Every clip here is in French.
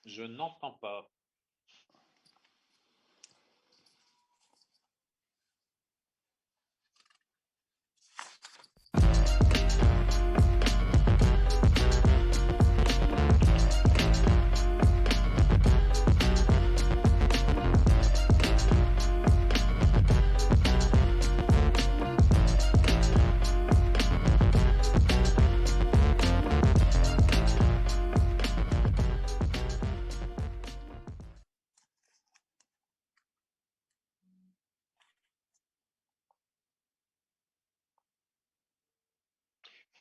Je n'entends pas.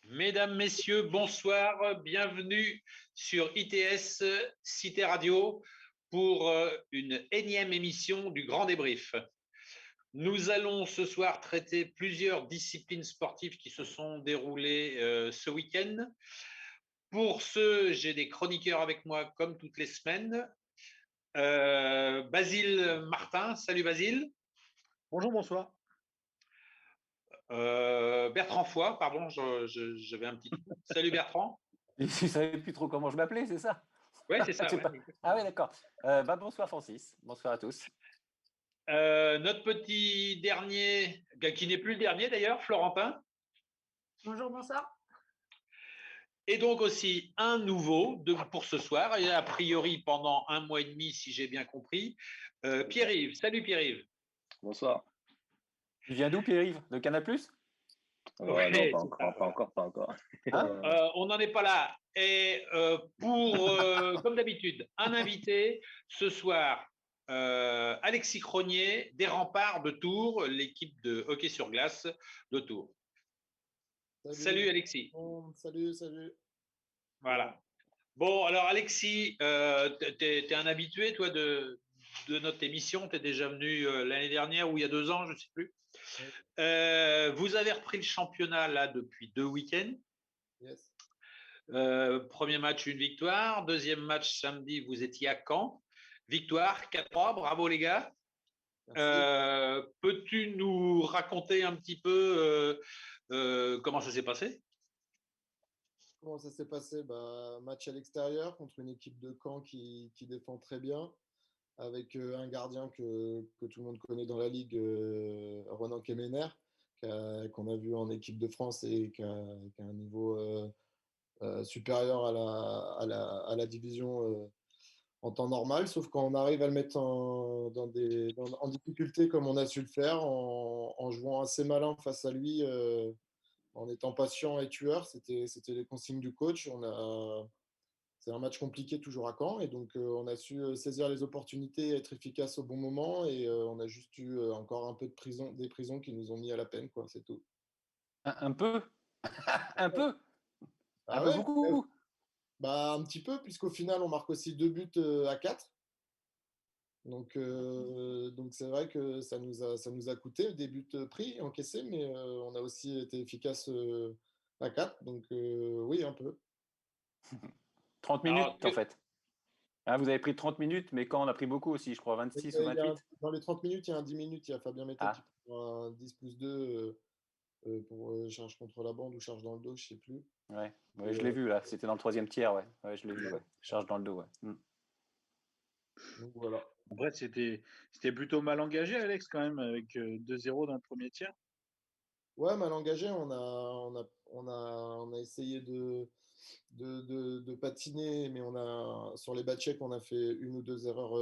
Mesdames, Messieurs, bonsoir, bienvenue sur ITS Cité Radio pour une énième émission du Grand Débrief. Nous allons ce soir traiter plusieurs disciplines sportives qui se sont déroulées ce week-end. Pour ce, j'ai des chroniqueurs avec moi comme toutes les semaines. Basile Martin, salut Basile. Bonjour, bonsoir. Bertrand Foy, pardon, j'avais un petit trou. Salut Bertrand. Et ne savais plus trop comment je m'appelais, c'est ça? Oui, c'est ça. Ouais. Ah oui, d'accord. Bonsoir Francis, bonsoir à tous. Notre petit dernier, qui n'est plus le dernier d'ailleurs, Florentin. Bonjour, bonsoir. Et donc aussi un nouveau pour ce soir, et a priori pendant 1 mois et demi, si j'ai bien compris, Pierre-Yves. Salut Pierre-Yves. Bonsoir. Tu viens d'où Pierre-Yves? De Canal+? Ouais, non, pas encore. Hein on n'en est pas là. Et comme d'habitude, un invité ce soir, Alexis Cronier, des Remparts de Tours, l'équipe de hockey sur glace de Tours. Salut Alexis. Bon, salut. Voilà. Bon, alors Alexis, tu es un habitué, toi, de notre émission. Tu es déjà venu l'année dernière ou il y a 2 ans, je ne sais plus. Oui. Vous avez repris le championnat là depuis 2 week-ends. Yes. Premier match, une victoire. Deuxième match, samedi, vous étiez à Caen. Victoire, 4-3. Bravo les gars. Peux-tu nous raconter un petit peu comment ça s'est passé? Comment ça s'est passé? Match à l'extérieur contre une équipe de Caen qui défend très bien, avec un gardien que tout le monde connaît dans la ligue, Ronan Kemener, qu'on a vu en équipe de France et qui a un niveau supérieur à la division en temps normal, sauf quand on arrive à le mettre en difficulté comme on a su le faire, en jouant assez malin face à lui, en étant patient et tueur. C'était les consignes du coach. C'est un match compliqué toujours à Caen, et donc on a su saisir les opportunités, être efficace au bon moment, et on a juste eu encore un peu des prisons qui nous ont mis à la peine, quoi, c'est tout. Un peu Un peu Ah Un peu ouais, beaucoup un petit peu, puisqu'au final on marque aussi 2 buts à 4. Donc c'est vrai que ça nous a coûté des buts pris, encaissés, mais on a aussi été efficace à 4. Donc oui, un peu. 30 minutes en fait. Hein, vous avez pris 30 minutes, mais quand on a pris beaucoup aussi, je crois, 26 ou 28. Dans les 30 minutes, il y a un 10 minutes. Il y a Fabien Méthode qui prend un 10 plus 2 pour charge contre la bande ou charge dans le dos, je ne sais plus. Ouais, je l'ai vu là, c'était dans le 3e tiers, ouais, je l'ai vu, ouais. Charge dans le dos, ouais. Donc voilà. Après, c'était plutôt mal engagé, Alex, quand même, avec 2-0 dans le premier tiers. Ouais, mal engagé. On a essayé de patiner, mais sur les back-checks, on a fait 1 ou 2 erreurs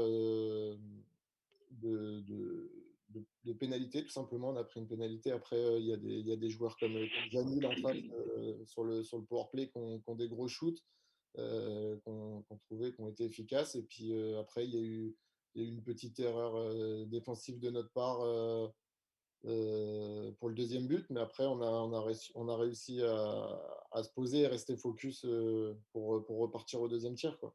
de pénalité, tout simplement. On a pris une pénalité. Après, il y a des joueurs comme Janil en face sur le powerplay qui ont des gros shoots, qu'on trouvait, qui ont été efficaces. Et puis après, il y a eu une petite erreur défensive de notre part pour le deuxième but. Mais après, on a réussi à se poser et rester focus pour repartir au deuxième tiers, quoi.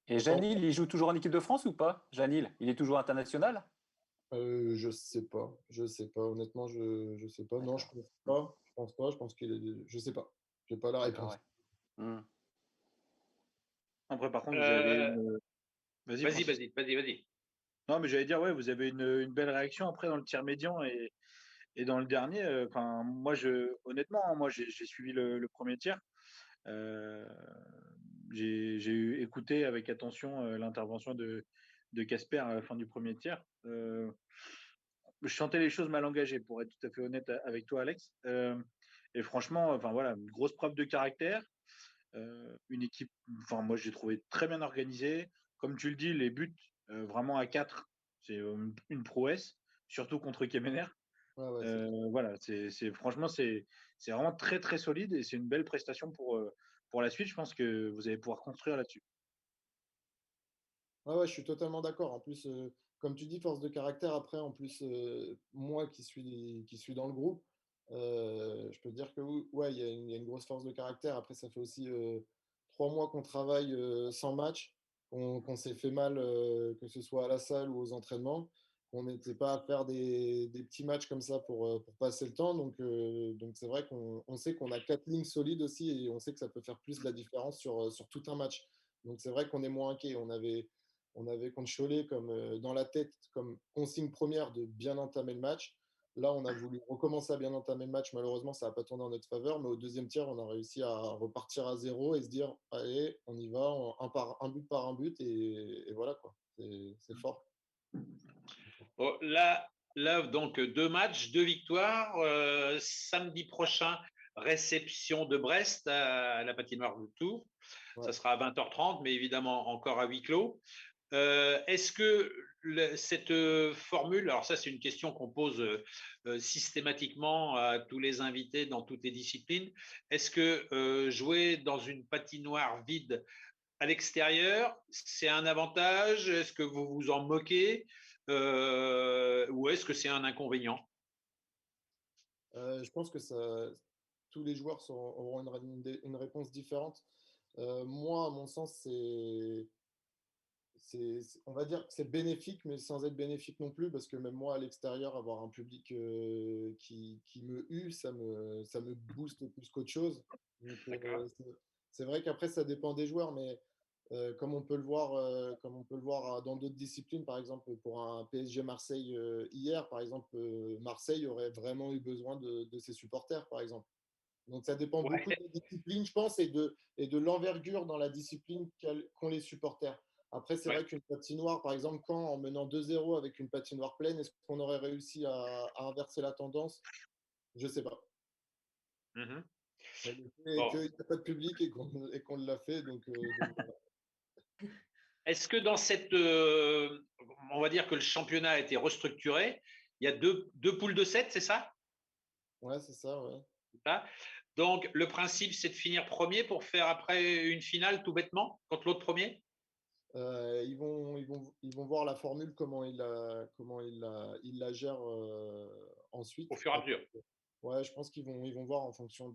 Et Janil, il joue toujours en équipe de France ou pas? Janil, il est toujours international? Je sais pas. Honnêtement, je sais pas. Non, je pense pas. Je pense qu'il est. Je sais pas. J'ai pas la réponse. Ouais. Après, par contre, vous avez. Vas-y. Non, mais j'allais dire, ouais, vous avez une belle réaction après dans le tir médian et dans le dernier. Honnêtement, moi, j'ai suivi le premier tir. j'ai écouté avec attention l'intervention de Casper à la fin du premier tiers. Je sentais les choses mal engagées, pour être tout à fait honnête avec toi, Alex. Et franchement, enfin voilà, une grosse preuve de caractère. Une équipe, enfin moi j'ai trouvé très bien organisée. Comme tu le dis, les buts vraiment à 4, c'est une prouesse, surtout contre Kemener. Ouais, Voilà, franchement c'est vraiment très très solide et c'est une belle prestation pour la suite. Je pense que vous allez pouvoir construire là-dessus. ouais, je suis totalement d'accord. En plus, comme tu dis, force de caractère, après, en plus, moi qui suis dans le groupe, je peux te dire que oui, ouais, il y a une grosse force de caractère. Après, ça fait aussi 3 mois qu'on travaille sans match, qu'on s'est fait mal, que ce soit à la salle ou aux entraînements. On n'était pas à faire des petits matchs comme ça pour passer le temps. Donc c'est vrai qu'on sait qu'on a 4 lignes solides aussi et on sait que ça peut faire plus de la différence sur tout un match. Donc c'est vrai qu'on est moins inquiet. On avait contre Cholet comme dans la tête, comme consigne première de bien entamer le match. Là, on a voulu recommencer à bien entamer le match. Malheureusement, ça n'a pas tourné en notre faveur. Mais au deuxième tiers, on a réussi à repartir à zéro et se dire, allez, on y va, un but par un but. Et voilà, quoi. C'est fort. Bon, là, donc 2 matchs, 2 victoires. Samedi prochain, réception de Brest à la patinoire du Tour. Ouais. Ça sera à 20h30, mais évidemment encore à huis clos. Est-ce que cette formule, alors ça c'est une question qu'on pose systématiquement à tous les invités dans toutes les disciplines, est-ce que jouer dans une patinoire vide à l'extérieur, c'est un avantage? Est-ce que vous vous en moquez ou est-ce que c'est un inconvénient? Je pense que tous les joueurs auront une réponse différente. Moi, à mon sens, on va dire que c'est bénéfique, mais sans être bénéfique non plus, parce que même moi, à l'extérieur, avoir un public qui me hue, ça me booste plus qu'autre chose. Donc, D'accord. c'est vrai qu'après, ça dépend des joueurs, mais comme on peut le voir dans d'autres disciplines, par exemple, pour un PSG Marseille hier, par exemple, Marseille aurait vraiment eu besoin de ses supporters, par exemple. Donc, ça dépend beaucoup Ouais, des disciplines, je pense, et de l'envergure dans la discipline qu'ont les supporters. Après, c'est ouais. vrai qu'une patinoire, par exemple, quand en menant 2-0 avec une patinoire pleine, est-ce qu'on aurait réussi à inverser la tendance? Je ne sais pas. Mhm. Mais le fait Bon. qu'il n'y a pas de public et qu'on l'a fait, donc voilà. Est-ce que dans cette, on va dire que le championnat a été restructuré, il y a deux poules de 7, c'est ça? Ouais, c'est ça, ouais. Donc, le principe, c'est de finir premier pour faire après une finale tout bêtement contre l'autre premier? Ils vont voir la formule, il la gère Au ensuite. fur et à mesure. Ouais, je pense ils vont voir en fonction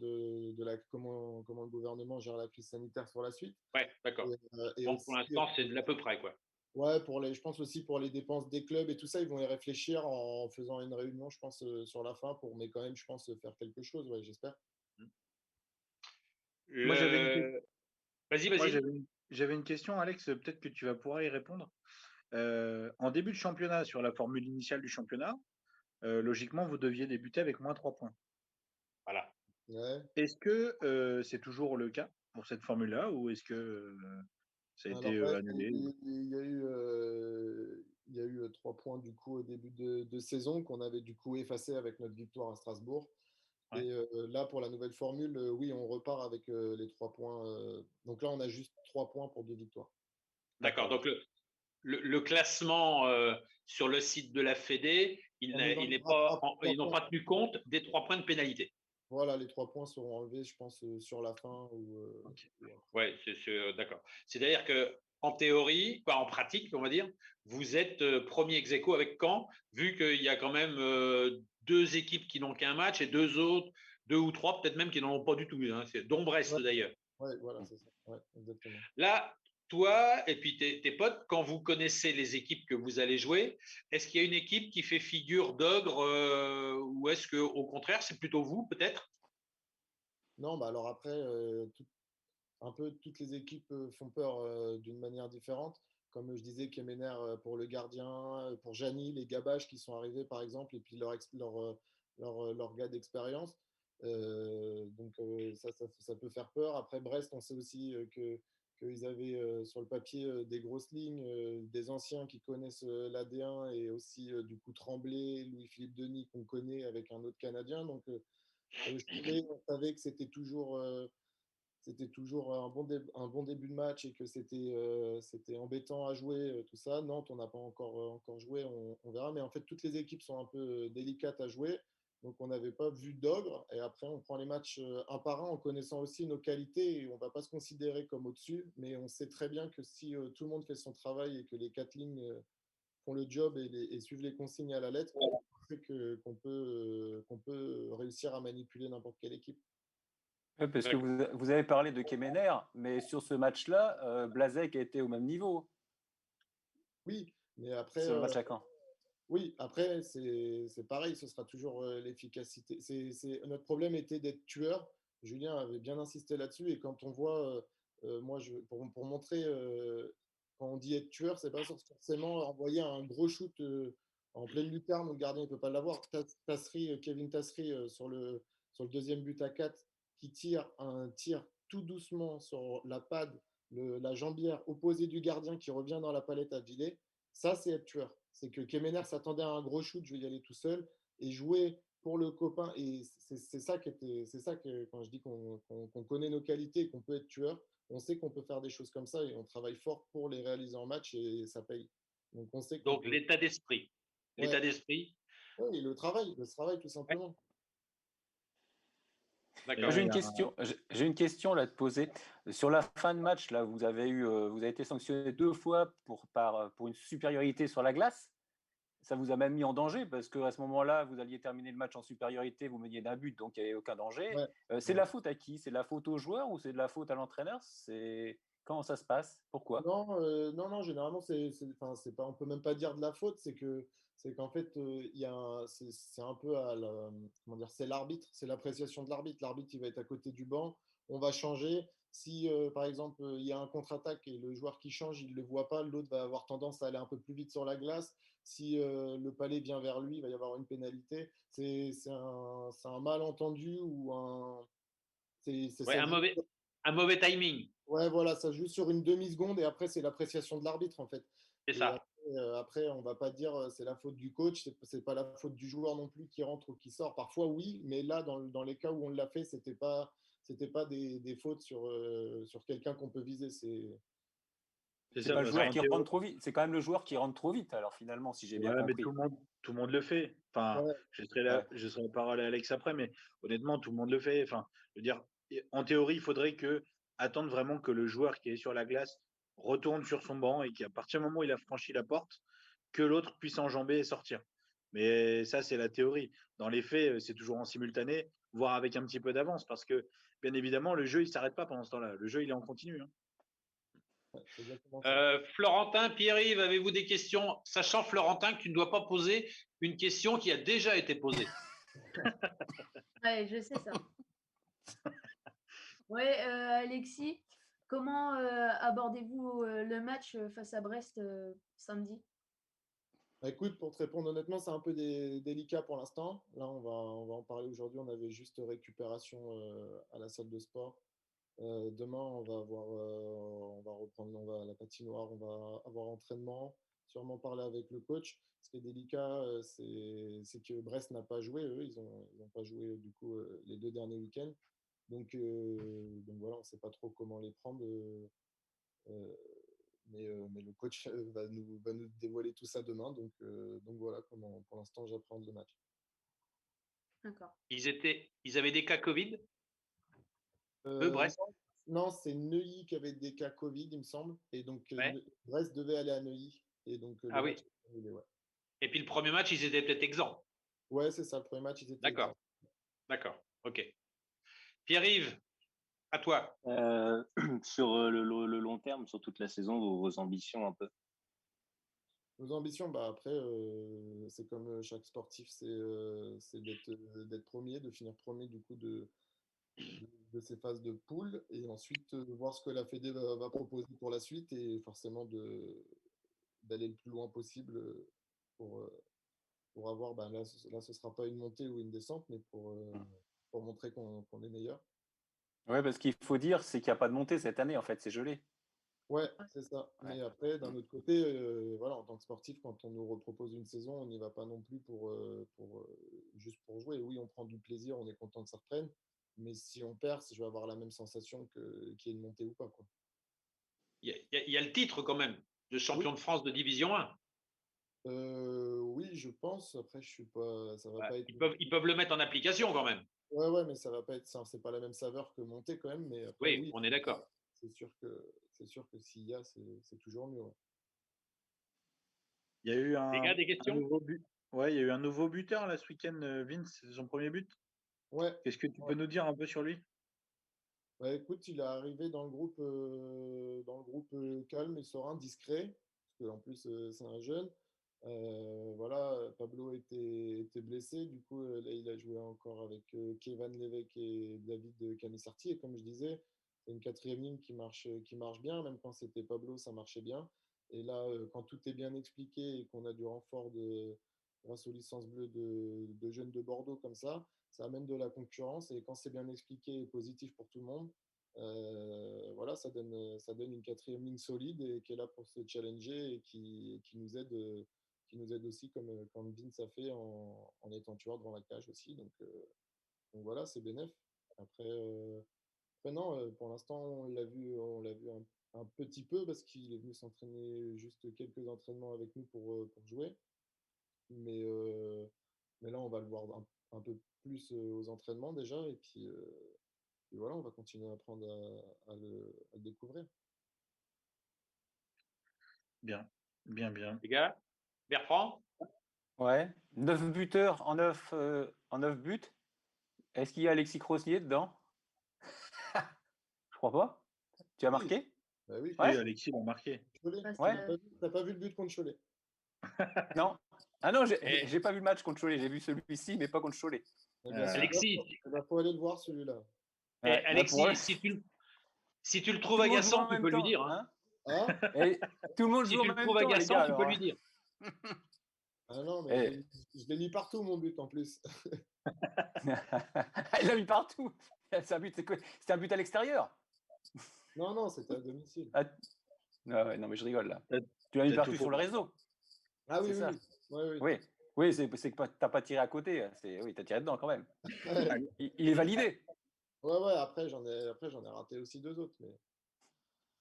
comment le gouvernement gère la crise sanitaire sur la suite. Ouais, d'accord. Et Bon, pour aussi, l'instant, c'est de l'à peu près, quoi. ouais, je pense aussi pour les dépenses des clubs et tout ça, ils vont y réfléchir en faisant une réunion, je pense, sur la fin mais quand même, je pense, faire quelque chose, ouais, j'espère. Moi j'avais une, Le... Vas-y, moi, vas-y. j'avais une question, Alex, peut-être que tu vas pouvoir y répondre. En début de championnat, sur la formule initiale du championnat, logiquement, vous deviez débuter avec moins 3 points. Voilà. Ouais. Est-ce que c'est toujours le cas pour cette formule-là ou est-ce que ça a été Alors, ouais, annulé? il y a eu 3 points du coup au début de saison qu'on avait du coup effacé avec notre victoire à Strasbourg. Ouais. Et là, pour la nouvelle formule, oui, on repart avec les 3 points. Donc là, on a juste 3 points pour 2 victoires. D'accord. Donc, le classement sur le site de la Fédé, On nous il est enlèvera pas, trois ils n'ont points. pas tenu compte des 3 points de pénalité. Voilà, les 3 points seront enlevés, je pense, sur la fin Ok. ou après. Oui, d'accord. C'est-à-dire que en théorie, quoi, en pratique, on va dire, vous êtes premier ex aequo avec Caen, vu qu'il y a quand même 2 équipes qui n'ont qu'un match et 2 autres, 2 ou 3 peut-être même qui n'en ont pas du tout, hein, dont Brest Ouais, d'ailleurs. ouais, voilà, c'est ça. Ouais, exactement. Là, toi et puis tes potes, quand vous connaissez les équipes que vous allez jouer, est-ce qu'il y a une équipe qui fait figure d'ogre ou est-ce que au contraire, c'est plutôt vous peut-être? Non, bah alors après, un peu toutes les équipes font peur d'une manière différente. Comme je disais, Kemener pour le gardien, pour Jani, les Gabaches qui sont arrivés par exemple, et puis leur gars d'expérience. Donc ça peut faire peur. Après Brest, on sait aussi qu'ils avaient sur le papier des grosses lignes, des anciens qui connaissent l'AD1 et aussi du coup Tremblay, Louis-Philippe Denis qu'on connaît avec un autre Canadien. Donc Cholet, on savait que c'était toujours un bon début de match et que c'était embêtant à jouer, tout ça. Nantes, on n'a pas encore joué, on verra. Mais en fait, toutes les équipes sont un peu délicates à jouer. Donc, on n'avait pas vu d'ogre. Et après, on prend les matchs un par un en connaissant aussi nos qualités. Et on ne va pas se considérer comme au-dessus. Mais on sait très bien que si tout le monde fait son travail et que les 4 lignes font le job et suivent les consignes à la lettre, c'est qu'on peut réussir à manipuler n'importe quelle équipe. Ouais, parce que vous avez parlé de Kemener, mais sur ce match-là, Blasek a été au même niveau Oui, mais après, sur le match à Caen. oui, après c'est pareil, ce sera toujours l'efficacité. Notre problème était d'être tueur. Julien avait bien insisté là-dessus. Et quand on voit, moi, pour montrer, quand on dit être tueur, c'est pas forcément envoyer un gros shoot en pleine lucarne où le gardien ne peut pas l'avoir. Kevin Tassery sur le deuxième but à 4 qui tire un tir tout doucement sur la pad, la jambière opposée du gardien qui revient dans la palette à Villet. Ça, c'est être tueur. C'est que Kemener s'attendait à un gros shoot, je vais y aller tout seul, et jouer pour le copain. Et c'est ça que quand je dis qu'on connaît nos qualités et qu'on peut être tueur, on sait qu'on peut faire des choses comme ça et on travaille fort pour les réaliser en match et ça paye. Donc on sait qu'on Donc, l'état d'esprit. Ouais. L'état d'esprit. Oui, le travail tout simplement. Ouais. D'accord. J'ai une question là à te poser. Sur la fin de match, là, vous avez été sanctionné 2 fois pour une supériorité sur la glace. Ça vous a même mis en danger parce qu'à ce moment-là, vous alliez terminer le match en supériorité, vous meniez d'un but, donc il n'y avait aucun danger. Ouais. C'est de la faute à qui? C'est de la faute aux joueurs ou c'est de la faute à l'entraîneur? Comment ça se passe? Pourquoi? Non, généralement, enfin, c'est pas, on peut même pas dire de la faute, c'est qu'en fait, c'est un peu comment dire, c'est l'arbitre, c'est l'appréciation de l'arbitre. L'arbitre, il va être à côté du banc, on va changer. Si, par exemple, il y a un contre-attaque et le joueur qui change, il ne le voit pas, l'autre va avoir tendance à aller un peu plus vite sur la glace. Si le palais vient vers lui, il va y avoir une pénalité. C'est un malentendu ou Ouais, un mauvais timing. Ouais, voilà, ça joue sur une demi-seconde et après, c'est l'appréciation de l'arbitre, en fait. C'est Et ça. après, on va pas dire c'est la faute du coach, c'est pas la faute du joueur non plus qui rentre ou qui sort. Parfois, oui, mais là, dans les cas où on l'a fait, c'était pas des fautes sur quelqu'un qu'on peut viser. C'est pas le joueur qui rentre trop vite. C'est quand même le joueur qui rentre trop vite, alors finalement, si j'ai bien Ouais, mais compris. tout le monde le fait. Enfin, Ouais. je serai la parole à Alex après, mais honnêtement, tout le monde le fait. Enfin, je veux dire, en théorie, il faudrait attendre vraiment que le joueur qui est sur la glace retourne sur son banc et qu'à partir du moment où il a franchi la porte, que l'autre puisse enjamber et sortir. Mais ça, c'est la théorie. Dans les faits, c'est toujours en simultané, voire avec un petit peu d'avance, parce que bien évidemment, le jeu, il s'arrête pas pendant ce temps-là. Le jeu, il est en continu. Hein. C'est exactement ça. Florentin, Pierre-Yves, avez-vous des questions? Sachant, Florentin, que tu ne dois pas poser une question qui a déjà été posée. Ouais, je sais ça. Ouais, Alexis, comment abordez-vous le match face à Brest samedi? Écoute, pour te répondre honnêtement, c'est un peu délicat pour l'instant. Là, on va en parler aujourd'hui. On avait juste récupération à la salle de sport. Demain, on va reprendre, on va à la patinoire, on va avoir entraînement, sûrement parler avec le coach. Ce qui est délicat, c'est que Brest n'a pas joué, eux, ils ont pas joué du coup les 2 derniers week-ends. Donc voilà, on ne sait pas trop comment les prendre. Mais le coach va nous dévoiler tout ça demain. Donc voilà comment pour l'instant j'appréhende le match. D'accord. Ils avaient des cas Covid, eux, Brest. Non, c'est Neuilly qui avait des cas Covid, il me semble. Et donc, Ouais. Brest devait aller à Neuilly. Et donc, Ah le oui. match est annulé, ouais. Et puis le premier match, ils étaient peut-être exempts. Ouais, c'est ça. Le premier match, ils étaient D'accord. exempts. D'accord. OK. Pierre-Yves, à toi. Sur le long terme, sur toute la saison, vos ambitions un peu? Nos ambitions, bah après, c'est comme chaque sportif, c'est d'être premier, de finir premier du coup de ces phases de poule et ensuite voir ce que la Fédé va proposer pour la suite et forcément d'aller le plus loin possible pour, euh, pour avoir, bah là, ce ne sera pas une montée ou une descente, mais pour montrer qu'on est meilleur. Ouais, parce qu'il faut dire, c'est qu'il n'y a pas de montée cette année, en fait, c'est gelé. Ouais, c'est ça. Ouais. Mais après, d'un autre côté, voilà, en tant que sportif, quand on nous repropose une saison, on n'y va pas non plus juste pour jouer. Oui, on prend du plaisir, on est content que ça reprenne. Mais si on perd, je vais avoir la même sensation qu'il y ait une montée ou pas, quoi. Il y a le titre quand même de Oui, champion de France de Division 1. oui, je pense. Après, je suis pas, ça va Ouais. pas être. Ils peuvent le mettre en application quand même. Ouais, ouais, mais ça va pas être ça. C'est pas la même saveur que monter quand même. Mais après, Oui, oui, on est d'accord. c'est sûr que s'il y a, c'est toujours mieux. Ouais. Il y a eu Les gars, des un questions? nouveau but. Ouais, il y a eu un nouveau buteur là ce week-end, Vince, c'est son premier but. Ouais. Qu'est-ce que tu Ouais. peux nous dire un peu sur lui? Bah, écoute, il est arrivé dans le groupe calme et serein, discret, parce qu'en plus c'est un jeune. Voilà, Pablo était blessé, du coup là il a joué encore avec Kevin Lévesque et David Canissarti. Et comme je disais, c'est une quatrième ligne qui marche bien, même quand c'était Pablo, ça marchait bien. Et là, quand tout est bien expliqué et qu'on a du renfort grâce aux licences bleues de jeunes de Bordeaux comme ça amène de la concurrence et quand c'est bien expliqué et positif pour tout le monde, voilà, ça donne une quatrième ligne solide et qui est là pour se challenger et qui nous aide aussi comme Vince a fait en étant tueur devant la cage aussi. Donc voilà, c'est bénéf. Après, après non, pour l'instant, on l'a vu un petit peu parce qu'il est venu s'entraîner juste quelques entraînements avec nous pour jouer. Mais, euh, mais là, on va le voir un peu plus aux entraînements déjà. Et voilà, on va continuer à apprendre à le découvrir. Bien, bien, bien. Les gars, Bertrand? Ouais. 9 buteurs en 9 buts. Est-ce qu'il y a Alexis Crosnier dedans? Je crois pas. Tu as Oui, marqué? bah oui, Oui, Ouais? Alexis l'a marqué. Cholet. Parce Ouais? que- T'as pas vu le but contre Cholet? Non? Ah non, Et j'ai pas vu le match contre Cholet. J'ai vu celui-ci, mais pas contre Cholet. Eh ben, Voilà. celui-là, Alexis, faut aller le voir, celui-là. et Ouais. Bah pour eux, Alexis, si tu le trouves tout le monde joue agaçant, en tu même peux lui temps, dire, hein. hein? Ah? Et tout le monde Si joue en tu le même trouves temps, les gars, agaçant, tu peux alors, lui hein. dire. Ah non, mais Et... je l'ai mis partout, mon but, en plus. Il l'a mis partout. C'est un but, c'est quoi? C'était un but à l'extérieur. Non, non, c'était à domicile. Ah, ah ouais, non, mais je rigole là. T'as Tu l'as mis t'as tout partout sur faux. le réseau. Ah oui, C'est oui, ça. oui. Ouais, oui. Oui, oui, c'est que t'as pas tiré à côté. Oui, t'as tiré dedans quand même. Ouais, Ale- Il est validé. ouais, après, j'en ai raté aussi deux autres, mais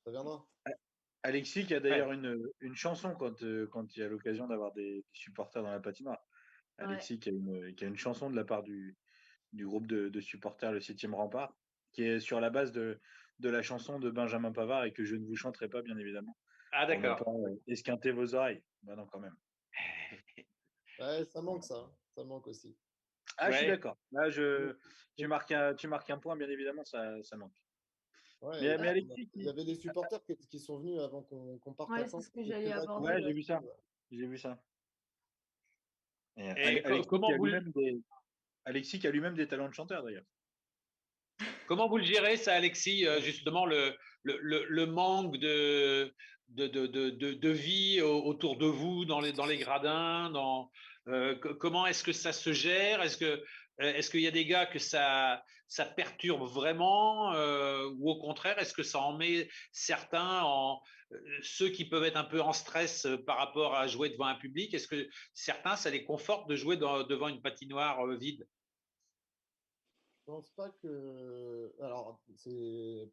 ça viendra. Alexis qui a Ouais. d'ailleurs une chanson quand il y a l'occasion d'avoir des supporters dans la patinoire. Ouais. Alexis qui a une chanson de la part du groupe de supporters Le Septième Rempart, qui est sur la base de la chanson de Benjamin Pavard et que je ne vous chanterai pas, bien évidemment, Ah, pour ne d'accord. pas esquinter vos oreilles. Bah non, quand même. Ouais, ça manque ça. Ça manque aussi. Ah, je suis Ouais. d'accord. Là, tu marques un point, bien évidemment, ça manque. Ouais, et Mais puis, Ouais, Alexis, il y avait des supporters qui sont venus avant qu'on parte à ouais, c'est Caen. ce que C'est j'allais là aborder. ouais, j'ai Ouais. vu ça. J'ai vu ça. Et Et Alexis Alexis qui a lui-même des talents de chanteur, d'ailleurs. comment vous le gérez, ça, Alexis, justement, le manque de vie autour de vous, dans les gradins, comment est-ce que ça se gère? Est-ce qu'il y a des gars que ça perturbe vraiment, ou au contraire, est-ce que ça en met certains ceux qui peuvent être un peu en stress par rapport à jouer devant un public, est-ce que certains, ça les conforte de jouer devant une patinoire vide? Je pense pas que. Alors,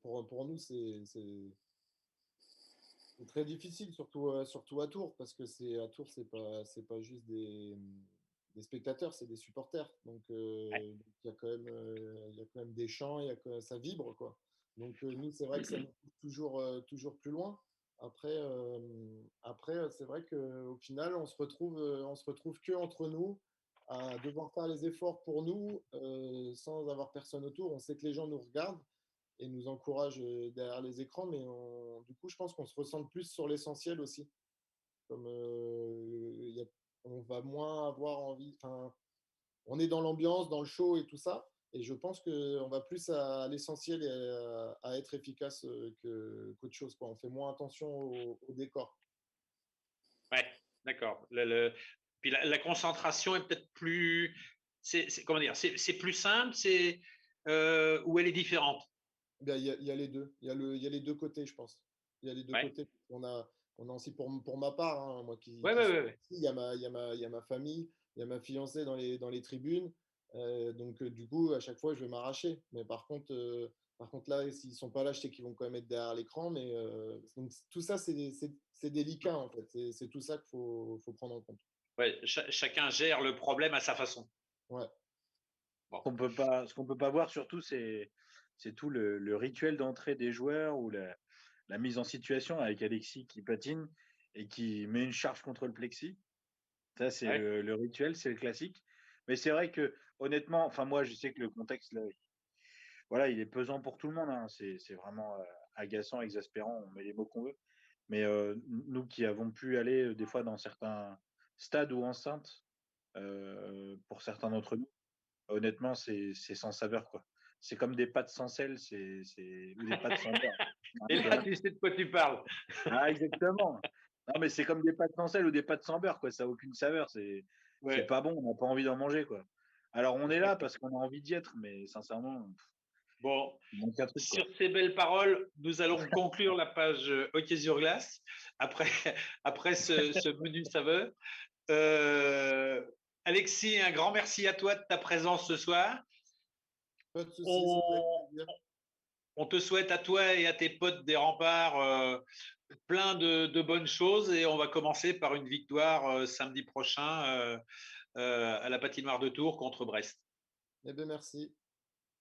pour nous, c'est très difficile, surtout à Tours, parce que à Tours, c'est pas juste des spectateurs, c'est des supporters. Donc, il y a il y a quand même des chants, ça vibre, quoi. Donc, nous, c'est vrai que ça nous pousse toujours plus loin. Après, c'est vrai qu'au final, on se retrouve que entre nous à devoir faire les efforts pour nous sans avoir personne autour. On sait que les gens nous regardent et nous encouragent derrière les écrans, mais du coup, je pense qu'on se ressent plus sur l'essentiel aussi. Comme on va moins avoir envie. Enfin, on est dans l'ambiance, dans le show et tout ça, et je pense qu'on va plus à l'essentiel et à être efficace qu'autre chose, quoi. On fait moins attention au décor. Ouais, d'accord. Puis la concentration est peut-être plus, comment dire, c'est plus simple, ou elle est différente. Ben, il y a les deux. Il y a les deux côtés, je pense. Il y a les deux Ouais. côtés. On a aussi pour ma part, hein, moi Ouais, qui ouais, suis ouais, ouais. ici, il y a ma famille, il y a ma fiancée dans les tribunes. Donc, du coup, à chaque fois, je vais m'arracher. Mais par contre, là, s'ils sont pas là, je sais qu'ils vont quand même être derrière l'écran. Mais donc, tout ça, c'est délicat, en fait. C'est tout ça qu'il faut prendre en compte. Ouais, chacun gère le problème à sa façon. Ouais. Bon. Ce qu'on peut pas voir surtout, c'est tout le rituel d'entrée des joueurs ou la mise en situation avec Alexis qui patine et qui met une charge contre le plexi. Ça, c'est Ouais. le rituel, c'est le classique. Mais c'est vrai que, honnêtement, enfin, moi, je sais que le contexte, là, voilà, il est pesant pour tout le monde, hein. C'est vraiment agaçant, exaspérant, on met les mots qu'on veut. Mais nous qui avons pu aller des fois dans certains stades ou enceintes, pour certains d'entre nous, honnêtement, c'est sans saveur, quoi. C'est comme des pâtes sans sel, ou des pâtes sans beurre. Hein, Et tu là, vois. tu sais de quoi tu parles. Ah, exactement. Non, mais c'est comme des pâtes sans sel ou des pâtes sans beurre, quoi. Ça n'a aucune saveur. C'est Ouais. pas bon. On n'a pas envie d'en manger, quoi. Alors, on est là parce qu'on a envie d'y être, mais sincèrement, Bon, il manque un truc, quoi. sur ces belles paroles, nous allons conclure la page hockey sur glace après, après ce menu saveur. Euh, Alexis, un grand merci à toi de ta présence ce soir. Pas de soucis, c'est avec On, plaisir. on te souhaite à toi et à tes potes des remparts plein de bonnes choses et on va commencer par une victoire samedi prochain à la patinoire de Tours contre Brest. Eh bien, merci.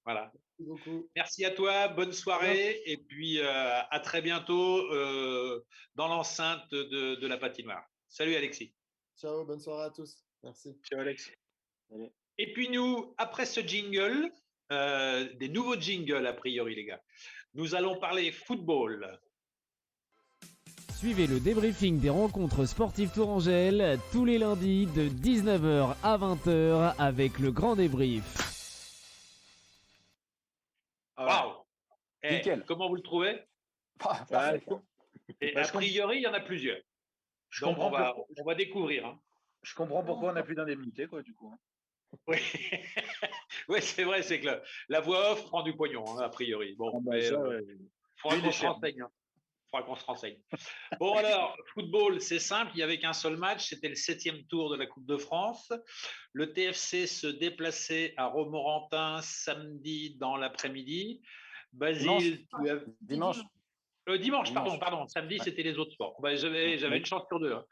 Voilà. Merci beaucoup. Merci à toi, bonne À bientôt. soirée et puis à très bientôt dans l'enceinte de la patinoire. Salut Alexis. Ciao, bonne soirée à tous. Merci. Ciao, Alex. Allez. Et puis nous, après ce jingle, des nouveaux jingles a priori les gars, nous allons parler football. Suivez le débriefing des rencontres sportives tourangelles tous les lundis de 19h à 20h avec le grand débrief. Ah ouais. Waouh. Eh, Nickel. comment vous le trouvez? Ah, Ouais, parfait. Et Bah, a priori, il y en a plusieurs. je Donc comprends on va découvrir. Hein. je comprends pourquoi on n'a plus d'indemnité, quoi, du coup. Hein. Oui, oui c'est vrai, c'est que la voix off prend du pognon, hein, a priori. Bon, Ah, bah, mais ça, ouais. faudra Lui, il qu'on est se cher. renseigne. Hein. Faudra qu'on se renseigne. Bon, alors, football, c'est simple. Il n'y avait qu'un seul match. C'était le 7e tour de la Coupe de France. Le TFC se déplaçait à Romorantin samedi dans l'après-midi. Basile, tu as... Dimanche. dimanche, Dimanche. pardon. Samedi, Ouais. c'était les autres sports. Bah, j'avais Mais- une chance sur deux. Hein.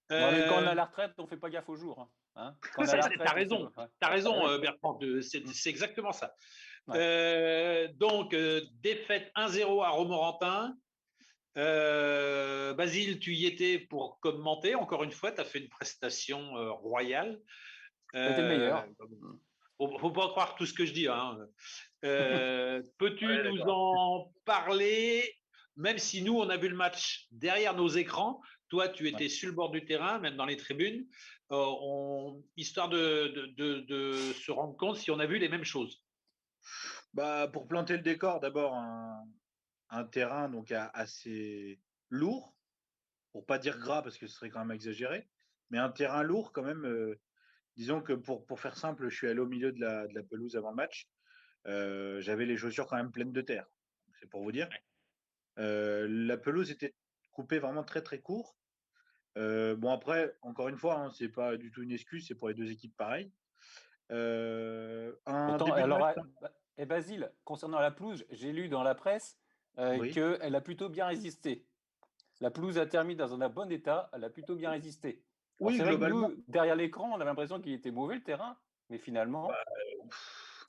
Ouais, mais quand on a la retraite, on fait pas gaffe au jour. Hein. Quand on a la retraite, T'as raison, ouais. t'as raison, Ah oui. Bertrand. C'est exactement ça. Ouais. Donc, défaite 1-0 à Romorantin. Basile, tu y étais pour commenter. Encore une fois, tu as fait une prestation royale. C'était le meilleur. Faut pas croire tout ce que je dis. Hein. Peux-tu Ouais, nous d'accord. en parler, même si nous, on a vu le match derrière nos écrans, toi, tu étais sur le bord du terrain, même dans les tribunes, histoire de se rendre compte si on a vu les mêmes choses. Bah, pour planter le décor, d'abord, un terrain donc assez lourd, pour pas dire gras parce que ce serait quand même exagéré, mais un terrain lourd quand même. Disons que pour faire simple, je suis allé au milieu de la pelouse avant le match. J'avais les chaussures quand même pleines de terre. C'est pour vous dire. La pelouse était coupée vraiment très très court. Bon après, encore une fois, hein, c'est pas du tout une excuse, c'est pour les deux équipes pareil. Un Attends, début de alors, match. et Basile, concernant la pelouse, j'ai lu dans la presse Oui. qu'elle a plutôt bien résisté. La pelouse a terminé dans un bon état, elle a plutôt bien résisté. Alors, Oui, c'est vrai que globalement. nous, derrière l'écran, on avait l'impression qu'il était mauvais le terrain, mais finalement.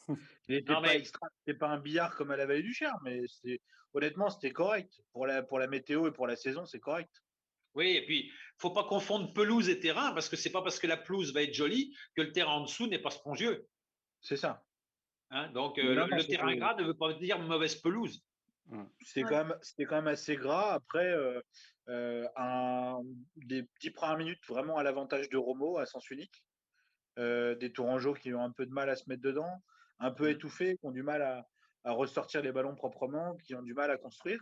Il n'était Non, pas mais extra, c'était pas un billard comme à la Vallée du Cher, mais honnêtement, c'était correct. Pour la météo et pour la saison, c'est correct. oui, et puis, faut pas confondre pelouse et terrain, parce que c'est pas parce que la pelouse va être jolie que le terrain en dessous n'est pas spongieux. C'est ça. Hein. Donc, Mais non, non, le terrain gras ne veut pas dire mauvaise pelouse. c'était quand même assez gras. Après, des 10 premières minutes vraiment à l'avantage de Romo, à sens unique. Des Tourangeaux qui ont un peu de mal à se mettre dedans, un peu étouffés, qui ont du mal à ressortir les ballons proprement, qui ont du mal à construire.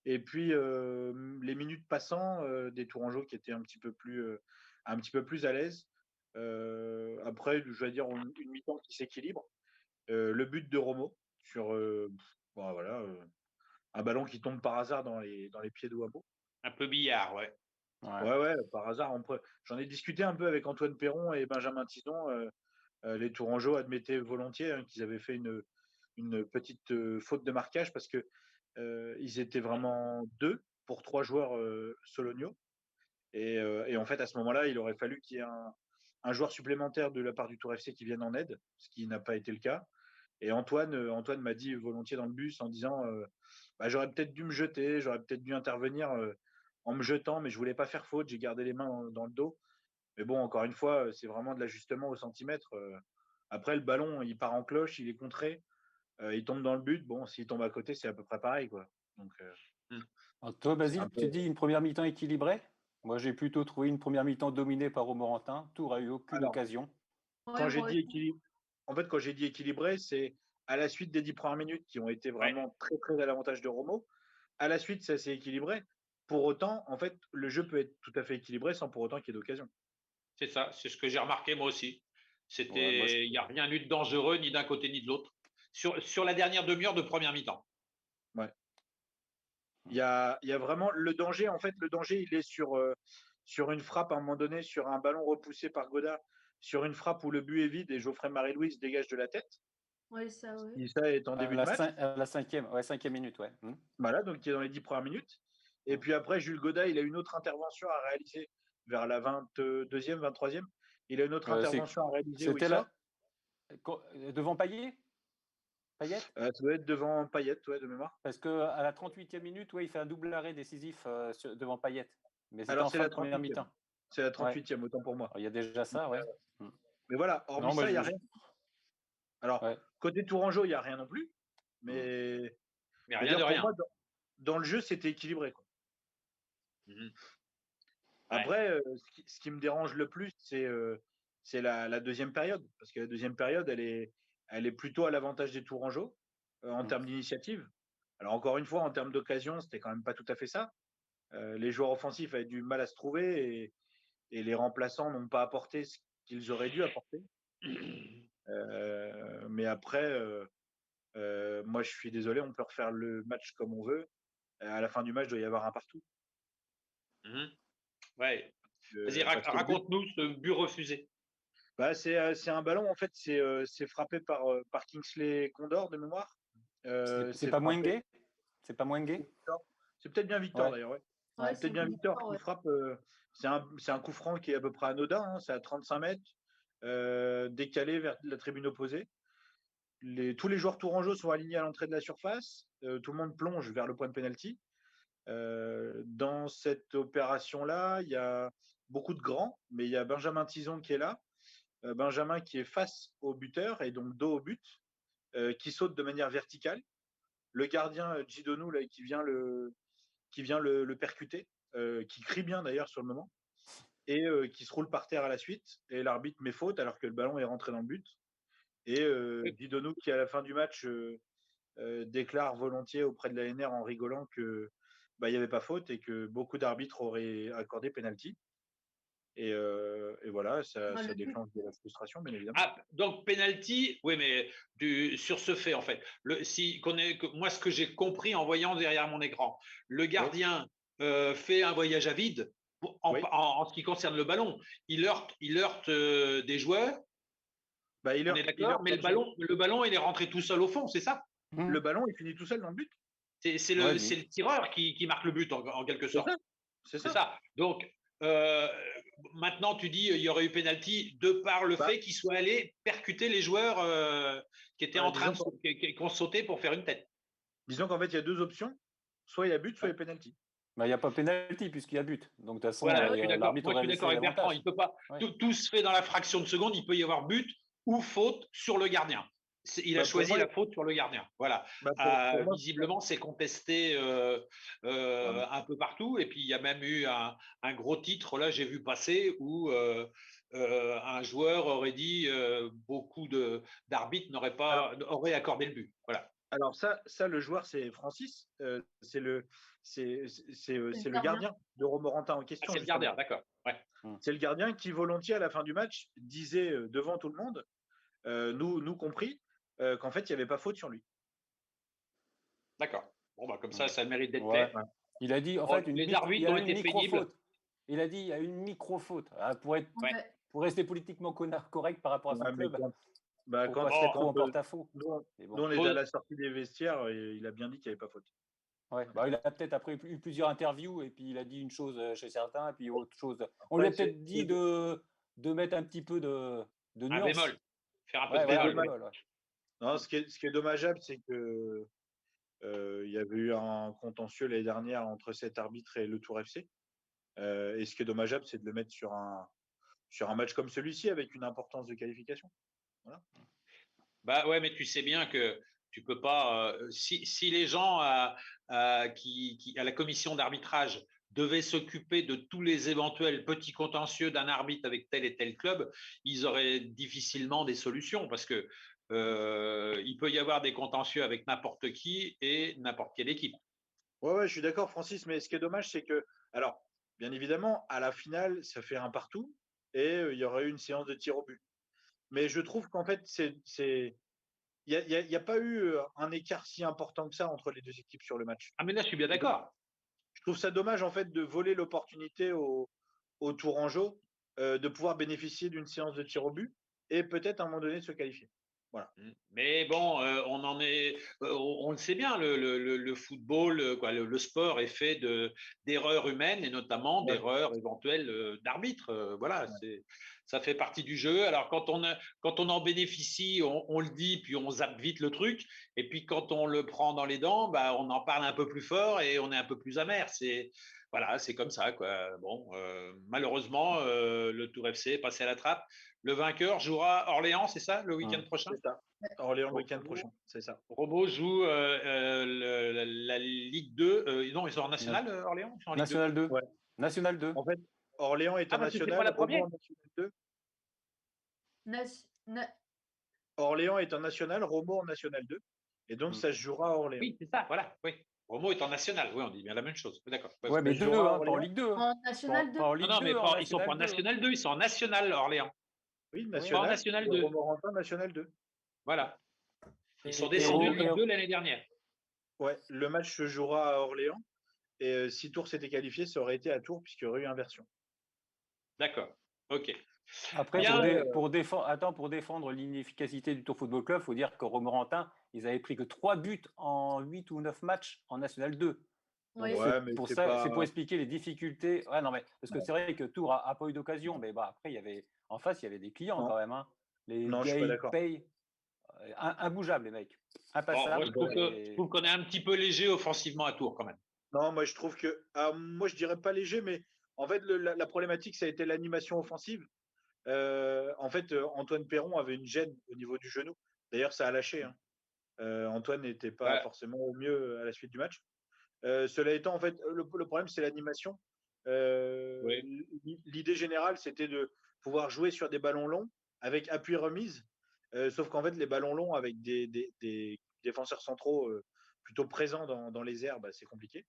Et puis, les minutes passant, des Tourangeaux qui étaient un petit peu plus à l'aise. Après, je vais dire une mi-temps qui s'équilibre. Le but de Romo sur, bon, voilà, un ballon qui tombe par hasard dans les pieds de Wabo. Un peu billard, ouais. Ouais, par hasard. J'en ai discuté un peu avec Antoine Perron et Benjamin Tison. Les Tourangeaux admettaient volontiers qu'ils avaient fait une petite faute de marquage parce que ils étaient vraiment 2 pour 3 joueurs Sologno. Et en fait, à ce moment-là, il aurait fallu qu'il y ait un joueur supplémentaire de la part du Tour FC qui vienne en aide, ce qui n'a pas été le cas. Et Antoine m'a dit volontiers dans le bus en disant j'aurais peut-être dû me jeter, j'aurais peut-être dû intervenir en me jetant, mais je voulais pas faire faute, j'ai gardé les mains dans le dos. Mais bon, encore une fois, c'est vraiment de l'ajustement au centimètre. Après, le ballon, il part en cloche, il est contré, il tombe dans le but. Bon, s'il tombe à côté, c'est à peu près pareil, quoi. Donc, Alors, toi, Basile, tu dis une première mi-temps équilibrée. Moi, j'ai plutôt trouvé une première mi-temps dominée par Romorantin. Tours a eu aucune occasion. Quand j'ai dit équilibré, c'est à la suite des 10 premières minutes qui ont été vraiment très, très à l'avantage de Romo. À la suite, ça s'est équilibré. Pour autant, en fait, le jeu peut être tout à fait équilibré sans pour autant qu'il y ait d'occasion. C'est ça, c'est ce que j'ai remarqué moi aussi. Il n'y a rien eu de dangereux ni d'un côté ni de l'autre. Sur la dernière demi-heure de première mi-temps. Ouais. Il y a vraiment le danger. En fait, le danger, il est sur une frappe à un moment donné, sur un ballon repoussé par Godard, sur une frappe où le but est vide et Geoffrey Marie-Louise dégage de la tête. Oui, ça, oui. Et ça est en début de match. À la cinquième minute, ouais. Voilà, donc qui est dans les 10 premières minutes. Et puis après, Jules Godin, il a une autre intervention à réaliser vers la 22e, 23e. Il a une autre intervention à réaliser. C'était là devant Payet. Ça doit être devant Payet, de mémoire. Parce qu'à la 38e minute, il fait un double arrêt décisif devant Payet. Mais c'était alors, en fin de première mi-temps. C'est la 38e, autant pour moi. Alors, il y a déjà ça, ouais. Mais voilà, hormis ça, il n'y a rien. Alors, côté Tourangeau, il n'y a rien non plus. Mais rien de rien. Moi, dans le jeu, c'était équilibré, quoi. Après, ce qui me dérange le plus, c'est la deuxième période. Parce que la deuxième période, elle est plutôt à l'avantage des Tourangeaux en termes d'initiative. Alors, encore une fois, en termes d'occasion, c'était quand même pas tout à fait ça. Les joueurs offensifs avaient du mal à se trouver et les remplaçants n'ont pas apporté ce qu'ils auraient dû apporter. Mais après, moi, je suis désolé, on peut refaire le match comme on veut. À la fin du match, il doit y avoir un partout. Ouais. Vas-y, raconte-nous ce but refusé. C'est un ballon, en fait, c'est frappé par Kingsley Condor de mémoire. C'est pas Mwengue ? C'est pas Mwengue ? C'est peut-être bien Victor d'ailleurs, c'est peut-être bien Victor qui frappe. C'est un coup franc qui est à peu près anodin, c'est à 35 mètres, décalé vers la tribune opposée. Tous les joueurs tourangeaux sont alignés à l'entrée de la surface, tout le monde plonge vers le point de pénalty. Dans cette opération-là, il y a beaucoup de grands, mais il y a Benjamin Tison qui est là. Benjamin qui est face au buteur et donc dos au but, qui saute de manière verticale. Le gardien Gidonou là, qui vient le percuter, qui crie bien d'ailleurs sur le moment, et qui se roule par terre à la suite. Et l'arbitre met faute alors que le ballon est rentré dans le but. Et Gidonou qui à la fin du match déclare volontiers auprès de l'ANR en rigolant que il n'y avait pas faute et que beaucoup d'arbitres auraient accordé penalty. Et voilà, ça déclenche de la frustration, bien évidemment. Donc penalty, oui, mais sur ce fait, en fait, moi, ce que j'ai compris en voyant derrière mon écran, le gardien fait un voyage à vide en ce qui concerne le ballon. Il heurte des joueurs. On est d'accord, mais le ballon, il est rentré tout seul au fond, c'est ça ? Le ballon, il finit tout seul dans le but. C'est le tireur qui marque le but en quelque sorte. C'est ça. Donc, maintenant, tu dis il y aurait eu penalty de par le fait qu'il soit allé percuter les joueurs qui étaient en train qui ont sauté pour faire une tête. Disons qu'en fait, il y a deux options. Soit il y a but, soit il y a penalty. Il n'y a pas penalty puisqu'il y a but. Donc, de toute façon, l'arbitre aurait laissé avec Bertrand. Il peut pas, tout se fait dans la fraction de seconde. Il peut y avoir but ou faute sur le gardien. Il a choisi la faute sur le gardien. Voilà. Visiblement, c'est contesté un peu partout. Et puis, il y a même eu un gros titre, là, j'ai vu passer, où un joueur aurait dit beaucoup d'arbitres auraient accordé le but. Voilà. Alors ça, le joueur, c'est Francis. C'est le gardien de Romorantin en question. C'est le gardien, d'accord. Ouais. C'est le gardien qui, volontiers, à la fin du match, disait devant tout le monde, nous compris, qu'en fait, il n'y avait pas faute sur lui. D'accord. Bon, bah, comme ça mérite d'être Ouais. fait. Il a dit, en Oh, fait, les il y arbitres a ont une été pénibles. micro-faute. Il a dit, il y a une micro-faute. Ah, Ouais. pour rester politiquement correct par rapport à son Ouais, mais club, pour quand, pas se mettre Bon, trop en quand, porte-à-faux. nous, Mais nous, bon. on était à la sortie des vestiaires et il a bien dit qu'il n'y avait pas faute. Ouais. Bah, il a peut-être après eu plusieurs interviews et puis il a dit une chose chez certains et puis autre chose. On lui a Après, c'est peut-être dit de mettre un petit peu de un nuance. bémol. Faire un peu Ouais, de voilà, bémol. le bémol, ouais. non, ce qui est dommageable, c'est que il y avait eu un contentieux l'année dernière entre cet arbitre et le Tour FC. Et ce qui est dommageable, c'est de le mettre sur un match comme celui-ci avec une importance de qualification. Voilà. Bah ouais, mais tu sais bien que tu peux pas. Si les gens à la commission d'arbitrage devaient s'occuper de tous les éventuels petits contentieux d'un arbitre avec tel et tel club, ils auraient difficilement des solutions parce que il peut y avoir des contentieux avec n'importe qui et n'importe quelle équipe. Ouais, je suis d'accord, Francis, mais ce qui est dommage, c'est que, alors, bien évidemment, à la finale, ça fait un partout et il y aurait eu une séance de tir au but. Mais je trouve qu'en fait, il y a pas eu un écart si important que ça entre les deux équipes sur le match. Ah mais là, je suis bien d'accord. Je trouve ça dommage, en fait, de voler l'opportunité au Tourangeau de pouvoir bénéficier d'une séance de tir au but et peut-être à un moment donné de se qualifier. Voilà. Mais bon, on le sait bien, le football, le sport est fait d'erreurs humaines et notamment Ouais. d'erreurs éventuelles d'arbitre. Voilà, Ouais. ça fait partie du jeu. Alors quand on en bénéficie, on le dit, puis on zappe vite le truc. Et puis quand on le prend dans les dents, bah, on en parle un peu plus fort et on est un peu plus amer. Voilà, c'est comme ça, quoi. Bon, malheureusement, le Tour FC est passé à la trappe. Le vainqueur jouera Orléans, c'est ça, le week-end prochain? C'est ça. Orléans le week-end prochain, c'est ça. Robot joue la Ligue 2. Non, ils sont en National, Orléans? Ils sont en Ligue 2. National 2. Ouais. National 2. En fait, Orléans est en parce que c'est national, pas la Romont première. en national 2. Nas- na- Orléans est en national, Romont en national 2. Et donc, ça se jouera à Orléans. Oui, c'est ça, voilà. Oui. Romo est en National. Oui, on dit bien la même chose. D'accord. Ouais, mais ça deux, jouera à hein, pas en Orléans. Ligue 2. En National 2. Pas en Non, Ligue non, mais 2, ils sont pas en National 2, ils sont en National, Orléans. Oui, Pas en national. National et 2. Romorantin, national 2. Voilà. Ils sont Et descendus de Ro- Ligue 2 l'année dernière. Ouais, le match se jouera à Orléans. Et si Tours s'était qualifié, ça aurait été à Tours, puisqu'il y aurait eu inversion. D'accord. OK. Après, Bien, pour défendre l'inefficacité du Tour Football Club, il faut dire que Romorantin, ils avaient pris que 3 buts en 8 ou 9 matchs en National 2. Oui. Ouais, mais c'est pas. C'est pour expliquer les difficultés. Ouais, non, mais parce que c'est vrai que Tours a pas eu d'occasion, mais bah, après, en face, il y avait des clients Non. quand même. Hein. Les Non, je gars, suis pas ils d'accord. payent. Imbougeables, les mecs. moi, Impassables. je trouve qu'on est un petit peu léger offensivement à Tours quand même. Non, moi, je trouve que. Moi, je dirais pas léger, mais en fait, la problématique, ça a été l'animation offensive. En fait, Antoine Perron avait une gêne au niveau du genou. D'ailleurs, ça a lâché. Hein. Antoine n'était pas Ouais. forcément au mieux à la suite du match. Cela étant, en fait, le problème, c'est l'animation. Oui. L'idée générale, c'était de pouvoir jouer sur des ballons longs avec appui-remise. Sauf qu'en fait, les ballons longs avec des défenseurs centraux plutôt présents dans les airs, bah, c'est compliqué.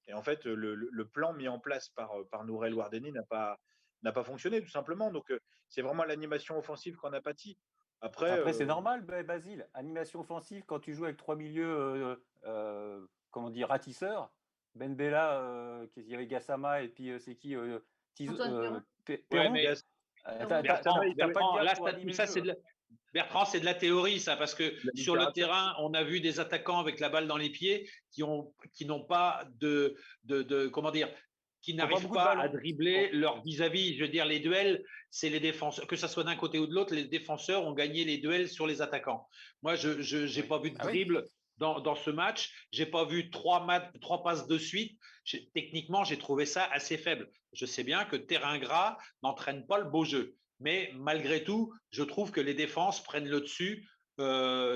Et en fait, le plan mis en place par Nourel Wardeni n'a pas fonctionné, tout simplement. Donc, c'est vraiment l'animation offensive qu'on a pâti. Après, c'est normal, Basile. Animation offensive, quand tu joues avec 3 milieux, comment dire, ratisseurs. Ben Bella, il y avait Gassama, et puis c'est qui Antoine Perron. Ouais, mais Bertrand, là, tout ça, Bertrand, c'est de la théorie, ça, parce que sur le terrain, on a vu des attaquants avec la balle dans les pieds qui n'ont pas comment dire, qui n'arrivent pas à dribbler leur vis-à-vis. Je veux dire, les duels, c'est les défenseurs, que ça soit d'un côté ou de l'autre, les défenseurs ont gagné les duels sur les attaquants. Moi, je n'ai pas vu de dribble dans ce match. J'ai pas vu trois passes de suite. Techniquement, j'ai trouvé ça assez faible. Je sais bien que terrain gras n'entraîne pas le beau jeu. Mais malgré tout, je trouve que les défenses prennent le dessus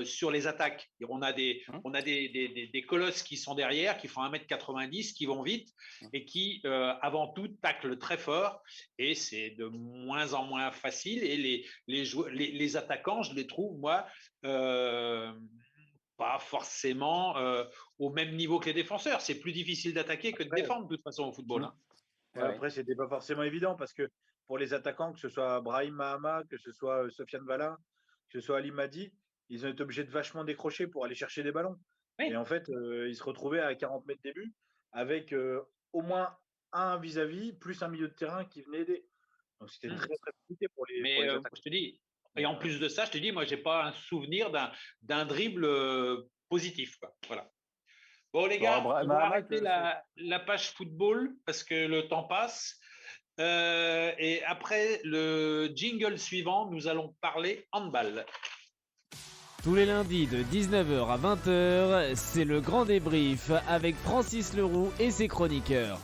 sur les attaques. Et on a des colosses qui sont derrière, qui font 1m90, qui vont vite et qui, avant tout, taclent très fort. Et c'est de moins en moins facile. Et les attaquants, je les trouve, moi, pas forcément au même niveau que les défenseurs. C'est plus difficile d'attaquer que de défendre, de toute façon, au football. Hein. Ouais, après, c'était pas forcément évident parce que pour les attaquants, que ce soit Brahim Mahama, que ce soit Sofiane Valla, que ce soit Ali Madi, ils ont été obligés de vachement décrocher pour aller chercher des ballons. Oui. Et en fait, il se retrouvait à 40 mètres début avec au moins un vis-à-vis, plus un milieu de terrain qui venait aider. Donc c'était très, très compliqué pour Mais les attaques. je te dis, et en plus de ça, je te dis, moi, j'ai pas un souvenir d'un dribble positif, quoi. Voilà. Bon, les gars, on va Mahamat, arrêter la page football parce que le temps passe. Et après le jingle suivant, nous allons parler handball. Tous les lundis de 19h à 20h, c'est le grand débrief avec Francis Leroux et ses chroniqueurs.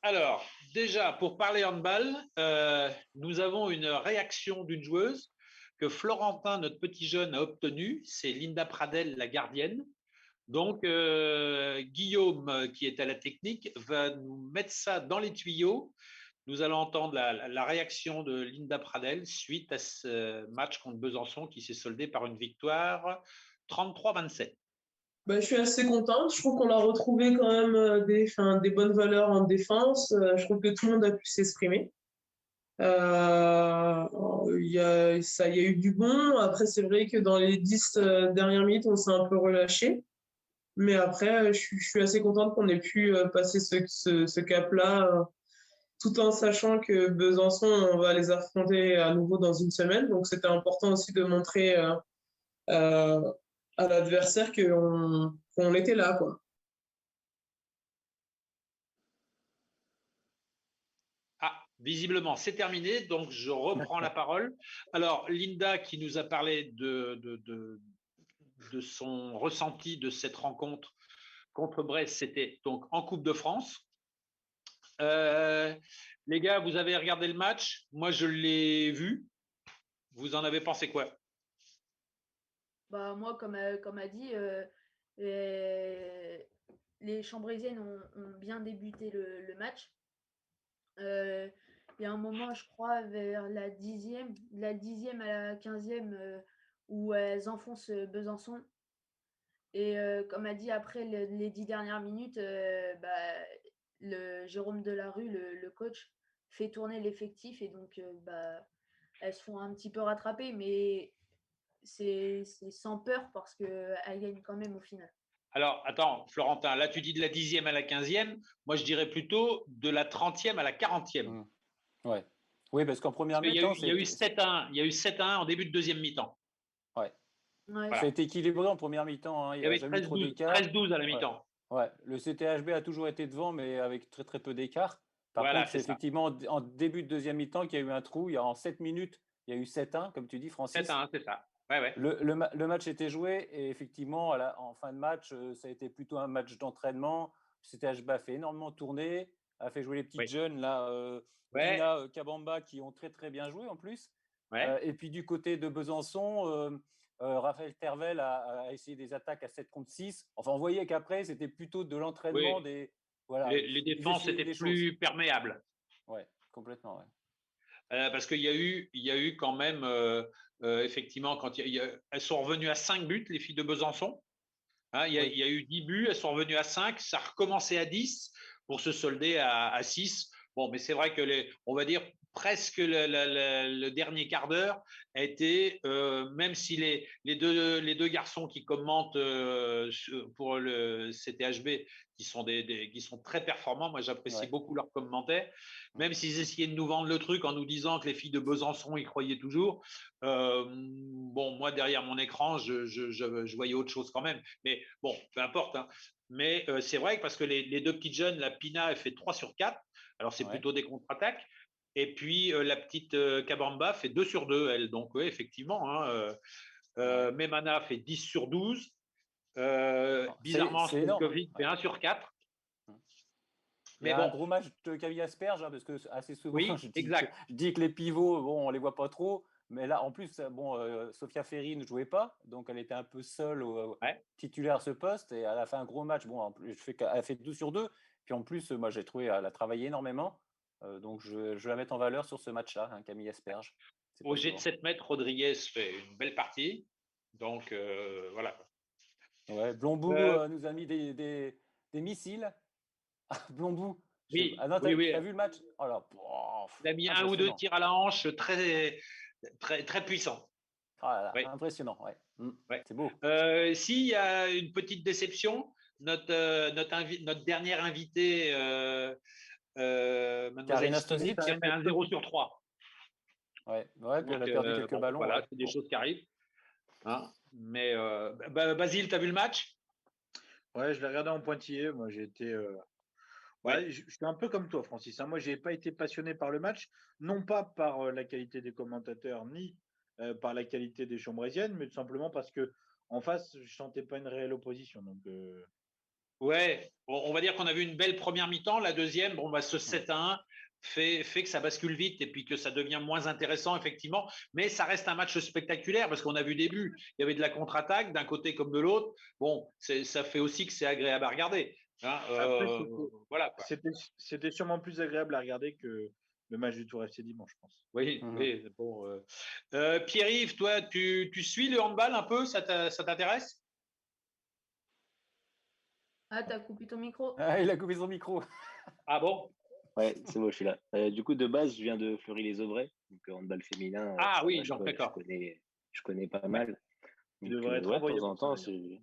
Alors, déjà, pour parler handball, nous avons une réaction d'une joueuse que Florentin, notre petit jeune, a obtenue. C'est Linda Pradel, la gardienne. Donc, Guillaume, qui est à la technique, va nous mettre ça dans les tuyaux. Nous allons entendre la réaction de Linda Pradel suite à ce match contre Besançon qui s'est soldé par une victoire 33-27. Je suis assez contente. Je trouve qu'on a retrouvé quand même des bonnes valeurs en défense. Je trouve que tout le monde a pu s'exprimer. Il y a eu du bon. Après, c'est vrai que dans les 10 dernières minutes, on s'est un peu relâché. Mais après, je suis assez contente qu'on ait pu passer ce cap-là, tout en sachant que Besançon, on va les affronter à nouveau dans une semaine. Donc, c'était important aussi de montrer à l'adversaire qu'on était là, quoi. Ah, visiblement, c'est terminé, donc je reprends la parole. Alors, Linda qui nous a parlé de son ressenti de cette rencontre contre Brest, c'était donc en Coupe de France. Les gars, vous avez regardé le match? Moi, je l'ai vu. Vous en avez pensé quoi? Moi, comme a dit, les Chambraysiennes ont bien débuté le match. Il y a un moment, je crois, vers la 10e à la 15e, où elles enfoncent Besançon. Et comme a dit, après les 10 dernières minutes, le Jérôme Delarue, le coach, fait tourner l'effectif et donc elles se font un petit peu rattraper, mais c'est sans peur parce qu'elles gagnent quand même au final. Alors, attends, Florentin, là tu dis de la 10e à la 15e, moi je dirais plutôt de la 30e à la 40e. Ouais. Oui, parce qu'en première mi-temps, mi-temps, il y a eu 7-1, il y a eu 7-1 en début de deuxième mi-temps. Ouais. Ouais. Ça a été équilibré en première mi-temps. Il y avait 13-12 à la mi-temps. Ouais. Le CTHB a toujours été devant, mais avec très très peu d'écart. Par contre, c'est effectivement en début de deuxième mi-temps qu'il y a eu un trou. En 7 minutes, il y a eu 7-1, comme tu dis, Francis. 7-1, c'est ça. Ouais. Le match était joué et effectivement, en fin de match, ça a été plutôt un match d'entraînement. Le CTHB a fait énormément tourner, a fait jouer les petites jeunes, là, Dina, Kabamba, qui ont très très bien joué en plus. Et puis du côté de Besançon, Raphaël Tervel a essayé des attaques à 7 contre 6. Enfin, on voyait qu'après, c'était plutôt de l'entraînement. Les défenses étaient plus perméables. Oui, complètement. Ouais. Parce qu'il y a eu quand même, effectivement, quand elles sont revenues à 5 buts, les filles de Besançon. Il y a eu 10 buts, elles sont revenues à 5, ça a recommencé à 10 pour se solder à 6. Bon, mais c'est vrai que on va dire presque le dernier quart d'heure a été, même si les deux garçons qui commentent pour le CTHB, qui sont très performants, moi j'apprécie beaucoup leurs commentaires, même s'ils essayaient de nous vendre le truc en nous disant que les filles de Besançon y croyaient toujours. Bon, moi derrière mon écran, je voyais autre chose quand même, mais bon, peu importe. Hein. Mais c'est vrai que parce que les deux petites jeunes, la Pina, elle fait 3 sur 4, alors c'est plutôt des contre-attaques. Et puis la petite Kabamba fait 2 sur 2, elle. Donc oui, effectivement. Hein, Memana fait 10 sur 12. Bizarrement, Stojkovic fait 1 sur 4. Mais bon, un gros match de Camille Asperge, hein, parce que assez souvent, je dis que les pivots, bon, on les voit pas trop. Mais là, en plus, Sophia Ferry ne jouait pas, donc elle était un peu seule titulaire à ce poste. Et elle a fait un gros match. Bon, elle a fait 2 sur 2. Puis en plus, moi, j'ai trouvé qu'elle a travaillé énormément. Donc, je vais la mettre en valeur sur ce match-là, hein, Camille Asperge. Au jet de 7 mètres, Rodriguez fait une belle partie. Donc, voilà. Ouais, Blombou nous a mis des missiles. Blombou. Oui, t'as vu le match? Il a mis un ou deux tirs à la hanche très, très, très puissants. Ah, Ouais. impressionnant, ouais. Ouais. C'est beau. S'il y a une petite déception, notre dernière invitée, Mademoiselle Karina Stonic, Stosic. qui a fait un 0 sur 3. Ouais, puis elle a perdu quelques Bon, ballons. voilà, Ouais. c'est des Bon. choses qui arrivent. Hein. Mais Basile, tu as vu le match? Ouais, je l'ai regardé en pointillé. Moi, j'ai été. Ouais, je suis un peu comme toi, Francis. Hein. Moi, j'ai pas été passionné par le match, non pas par la qualité des commentateurs, ni par la qualité des Chambrésiennes, mais tout simplement parce que en face, je sentais pas une réelle opposition. Donc, Ouais, on va dire qu'on a vu une belle première mi-temps. La deuxième, bon, bah, ce 7-1 fait que ça bascule vite et puis que ça devient moins intéressant, effectivement. Mais ça reste un match spectaculaire parce qu'on a vu des buts. Il y avait de la contre-attaque d'un côté comme de l'autre. Bon, ça fait aussi que c'est agréable à regarder. Hein, après, voilà, quoi. c'était sûrement plus agréable à regarder que le match du Tour FC dimanche, je pense. Oui, oui. Bon, Pierre-Yves, toi, tu suis le handball un peu? Ça t'intéresse? Ah, t'as coupé ton micro. Ah, il a coupé son micro. Ah bon? Ouais, c'est bon, je suis là. Du coup, de base, je viens de Fleury-les-Aubrais, donc handball féminin. Ah ça oui, va, donc d'accord. je connais pas Ouais. mal. Tu Donc, devrais être ouais, de envoyé temps en pour ça, temps, d'ailleurs.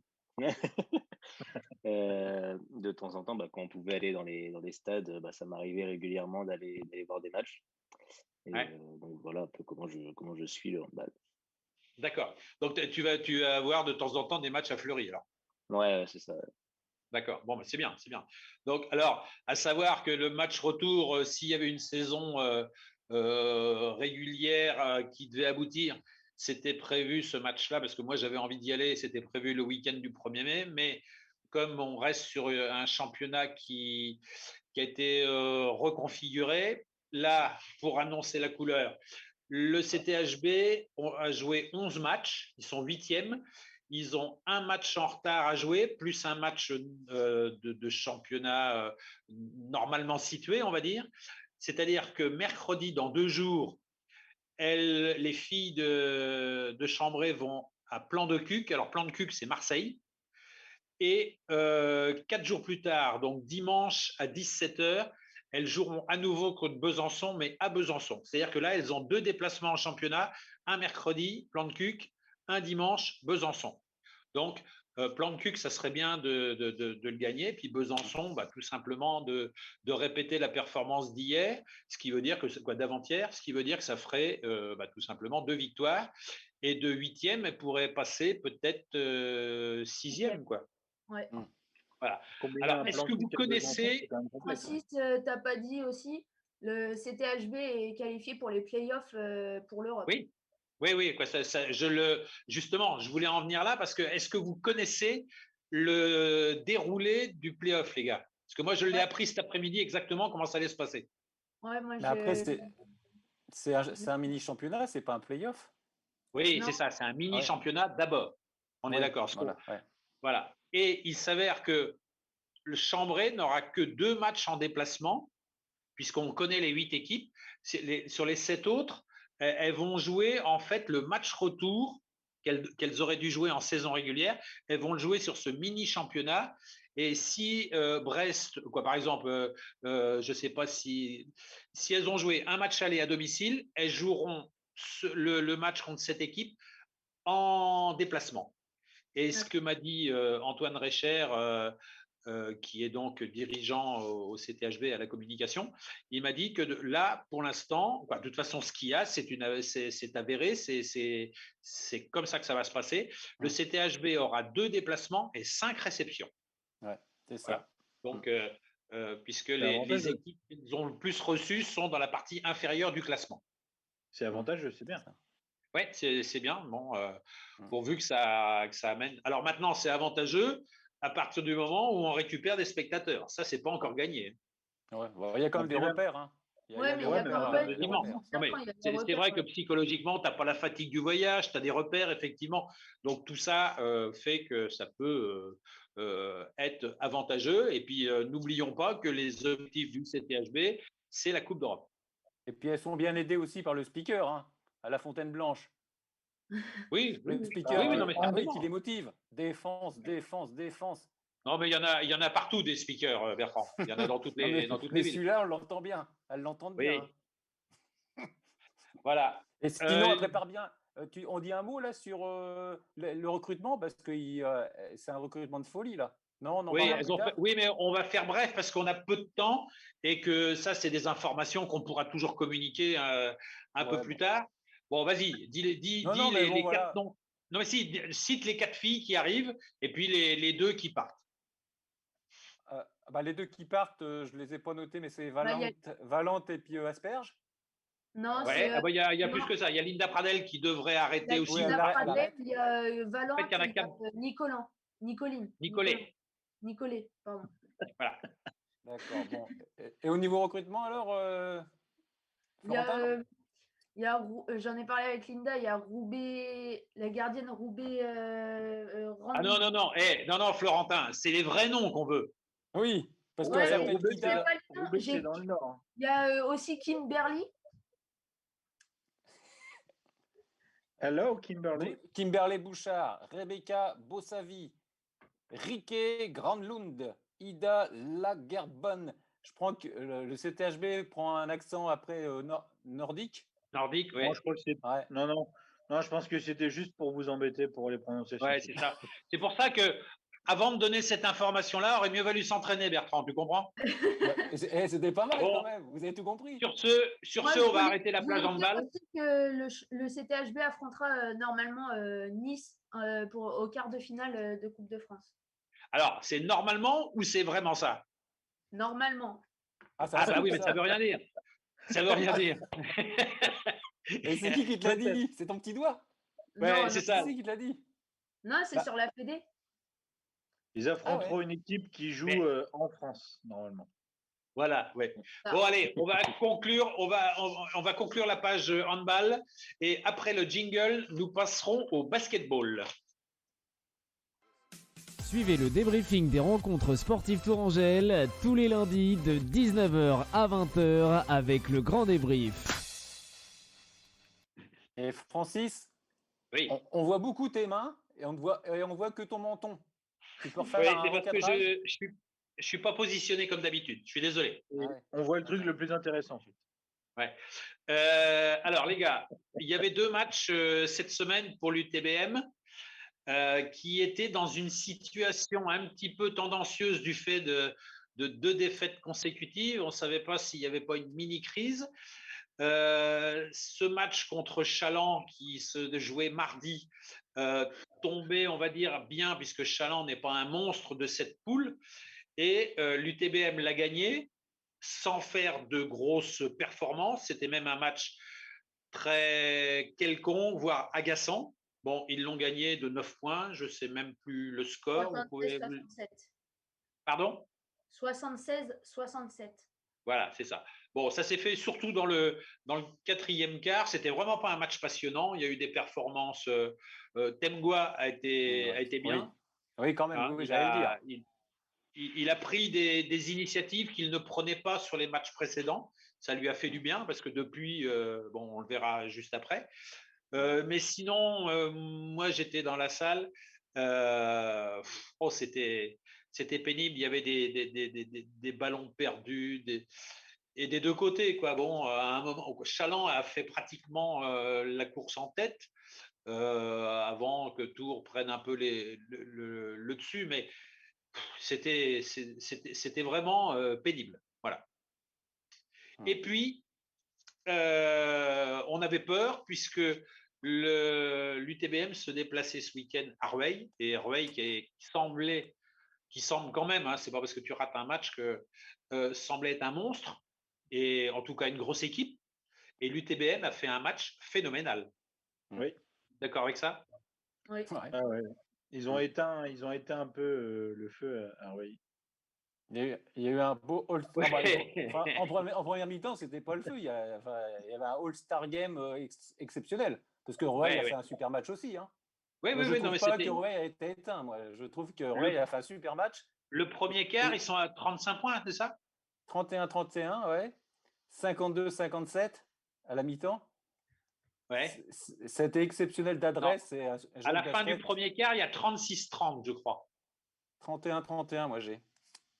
de temps en temps, bah, quand on pouvait aller dans les stades, bah, ça m'arrivait régulièrement d'aller voir des matchs. Et Ouais. donc voilà un peu comment je suis le handball. D'accord. Donc tu vas avoir de temps en temps des matchs à Fleury, alors. Ouais, c'est ça. D'accord. Bon, bah, c'est bien, c'est bien. Donc, alors, à savoir que le match retour, s'il y avait une saison régulière qui devait aboutir, c'était prévu ce match-là, parce que moi j'avais envie d'y aller, c'était prévu le week-end du 1er mai, mais comme on reste sur un championnat qui a été reconfiguré, là, pour annoncer la couleur, le CTHB a joué 11 matchs, ils sont 8e. Ils ont un match en retard à jouer, plus un match de championnat normalement situé, on va dire. C'est-à-dire que mercredi, dans 2 jours, les filles de Chambray vont à Plan de Cuc. Alors, Plan de Cuc, c'est Marseille. Et 4 jours plus tard, donc dimanche à 17h, elles joueront à nouveau contre Besançon, mais à Besançon. C'est-à-dire que là, elles ont 2 déplacements en championnat, un mercredi, Plan de Cuc, un dimanche, Besançon. Donc, Plan de Cuc, ça serait bien de le gagner. Puis Besançon, bah, tout simplement de répéter la performance d'hier, ce qui veut dire que d'avant-hier, ce qui veut dire que ça ferait bah, tout simplement 2 victoires. Et de 8e, elle pourrait passer peut-être 6e, quoi. Ouais. Voilà. Combiner Alors, un est-ce plan que de vous Cuc à Besançon, c'est connaissez quand même complexe. Francis, t'as pas dit aussi, le CTHB est qualifié pour les playoffs pour l'Europe. Oui, oui, quoi, justement, je voulais en venir là parce que est-ce que vous connaissez le déroulé du playoff, les gars? Parce que moi, je l'ai appris cet après-midi exactement comment ça allait se passer. Ouais, moi, Mais après, c'est un mini championnat, c'est pas un playoff. Oui, Non. c'est ça, c'est un mini Ouais. championnat d'abord. On est Ouais, d'accord. voilà, ouais. Voilà. Et il s'avère que le Chambray n'aura que 2 matchs en déplacement, puisqu'on connaît les 8 équipes. Sur les 7 autres, elles vont jouer en fait le match retour qu'elles auraient dû jouer en saison régulière. Elles vont le jouer sur ce mini championnat. Et si Brest, par exemple, je ne sais pas si elles ont joué un match aller à domicile, elles joueront le match contre cette équipe en déplacement. Et ce que m'a dit Antoine Recher, qui est donc dirigeant au CTHB à la communication, il m'a dit que là, pour l'instant, de toute façon, ce qu'il y a, c'est avéré, c'est comme ça que ça va se passer. Le CTHB aura 2 déplacements et 5 réceptions. Ouais, c'est ça. Voilà. Donc, puisque les équipes qui ont le plus reçu sont dans la partie inférieure du classement. C'est avantageux, c'est bien. Oui, c'est bien. Bon, pourvu que ça amène. Alors maintenant, c'est avantageux à partir du moment où on récupère des spectateurs. Ça, c'est pas encore gagné. Ouais, il y a quand même des repères. Hein. Il y a quand même des repères. C'est vrai que psychologiquement, tu n'as pas la fatigue du voyage, tu as des repères, effectivement. Donc tout ça fait que ça peut être avantageux. Et puis, n'oublions pas que les objectifs du CTHB, c'est la Coupe d'Europe. Et puis, elles sont bien aidées aussi par le speaker, hein, à la Fontaine Blanche. Oui, le speaker qui les motive. Défense, défense, défense. Non, mais il y en a partout des speakers, Bertrand. Il y en a dans toutes les villes. Mais celui-là, on l'entend bien. Elles l'entendent bien. Voilà. Et sinon, elle prépare bien. on dit un mot là sur le recrutement parce que c'est un recrutement de folie là. Non, on en Oui, parle plus tard. oui, mais on va faire bref parce qu'on a peu de temps et que ça, c'est des informations qu'on pourra toujours communiquer un peu Ouais, plus bon. tard. Bon, vas-y, dis Non, mais bon, les 4 voilà. noms. Non, mais si, cite les 4 filles qui arrivent et puis les 2 qui partent. Les 2 qui partent, je les ai pas notés, mais c'est Bah, il y a- Valente et puis Asperge. Non, Ouais, c'est il y a plus non, que ça. Il y a Linda Pradel qui devrait arrêter il y a aussi. Oui, ou elle Linda pas. elle Pradel, arrête. il y a En fait, Valente il y en a et il y a 4. Nicoline. Nicolet, pardon. Voilà. D'accord. Bon. Et au niveau recrutement alors, Il y a, Florentin? j'en ai parlé avec Linda, il y a Roubaix, la gardienne Roubaix Ah non, non, non. Non, Florentin, c'est les vrais noms qu'on veut. Oui, parce que Ouais, ça mais peut être Roubaix, j'ai Kida. pas le nom. Roubaix, c'est dans le Nord. Hein. Il y a aussi Kimberly. Hello, Kimberly. Kimberley Bouchard, Rebecca Bossavi, Rikke Granlund, Ida Lagerbonne. Je prends que le CTHB prend un accent après nordique. Nordique, oui. Non, je crois que c'est. Ouais. Non, je pense que c'était juste pour vous embêter pour les prononciations. Ouais, c'est ça. C'est pour ça que, avant de donner cette information-là, aurait mieux valu s'entraîner, Bertrand. Tu comprends? C'était pas mal Bon. quand même. Vous avez tout compris. Sur Moi, ce, je on va voulais- arrêter la je plage voulais dire handball. aussi que le CTHB affrontera normalement Nice au quart de finale de Coupe de France. Alors, c'est normalement ou c'est vraiment ça? Normalement. Ah bah oui, mais ça veut rien dire. Ça veut rien dire. Et c'est qui te l'a dit? C'est ton petit doigt? Ouais, Non, c'est non, ça. C'est qui te l'a dit? non, c'est Bah. sur la Fédé. Ils affronteront une équipe qui joue en France, normalement. Voilà, ouais. Ah. Bon, allez, on va conclure. On va conclure la page handball. Et après le jingle, nous passerons au basketball. Suivez le débriefing des rencontres sportives tourangelles tous les lundis de 19h à 20h avec le grand débrief. Et Francis, Oui. on voit beaucoup tes mains et on voit que ton menton. Tu peux refaire Oui, un c'est parce que recadrage? je suis pas positionné comme d'habitude. Je suis désolé. On voit le truc le plus intéressant. Ouais. Alors les gars, il y avait 2 matchs cette semaine pour l'UTBM qui étaient dans une situation un petit peu tendancieuse du fait de 2 défaites consécutives. On ne savait pas s'il n'y avait pas une mini-crise. Ce match contre Chaland qui se jouait mardi tombait, on va dire, bien puisque Chaland n'est pas un monstre de cette poule. Et l'UTBM l'a gagné sans faire de grosses performances. C'était même un match très quelconque, voire agaçant. Bon, ils l'ont gagné de 9 points. Je ne sais même plus le score. 76-67. Pardon? 76-67. Voilà, c'est ça. Bon, ça s'est fait surtout dans le 4e quart. C'était vraiment pas un match passionnant. Il y a eu des performances. Temgua a été bien. Oui, quand même. Hein, oui, j'allais le dire. Il a pris des initiatives qu'il ne prenait pas sur les matchs précédents. Ça lui a fait du bien parce que depuis, bon, on le verra juste après. Mais sinon, moi, j'étais dans la salle. C'était pénible. Il y avait des ballons perdus et des 2 côtés, quoi. Bon, à un moment, Chaland a fait pratiquement la course en tête avant que Tours prenne un peu le dessus, mais c'était vraiment pénible. Voilà. Et puis, on avait peur puisque l'UTBM se déplaçait ce week-end à Rueil, et Rueil qui semble quand même, hein, c'est pas parce que tu rates un match que semblait être un monstre, et en tout cas une grosse équipe, et l'UTBM a fait un match phénoménal. Oui. D'accord avec ça? Oui. Ouais. Ah ouais. Ils ont éteint un peu le feu à Rueil. Il y a eu un beau All-Star. Ouais. Enfin, en première mi-temps, c'était pas le feu. Il y avait un All-Star Game exceptionnel. Parce que Rueil a fait un super match aussi. Hein. Oui, Moi, oui, je oui. trouve Non, mais pas que Rueil a été éteint. Moi, je trouve que Rueil a fait un super match. Le premier quart, ils sont à 35 points, c'est ça? 31-31, ouais. 52-57 à la mi-temps. Ouais. C'était exceptionnel d'adresse. À la fin du premier quart, il y a 36-30, je crois. 31-31, moi j'ai.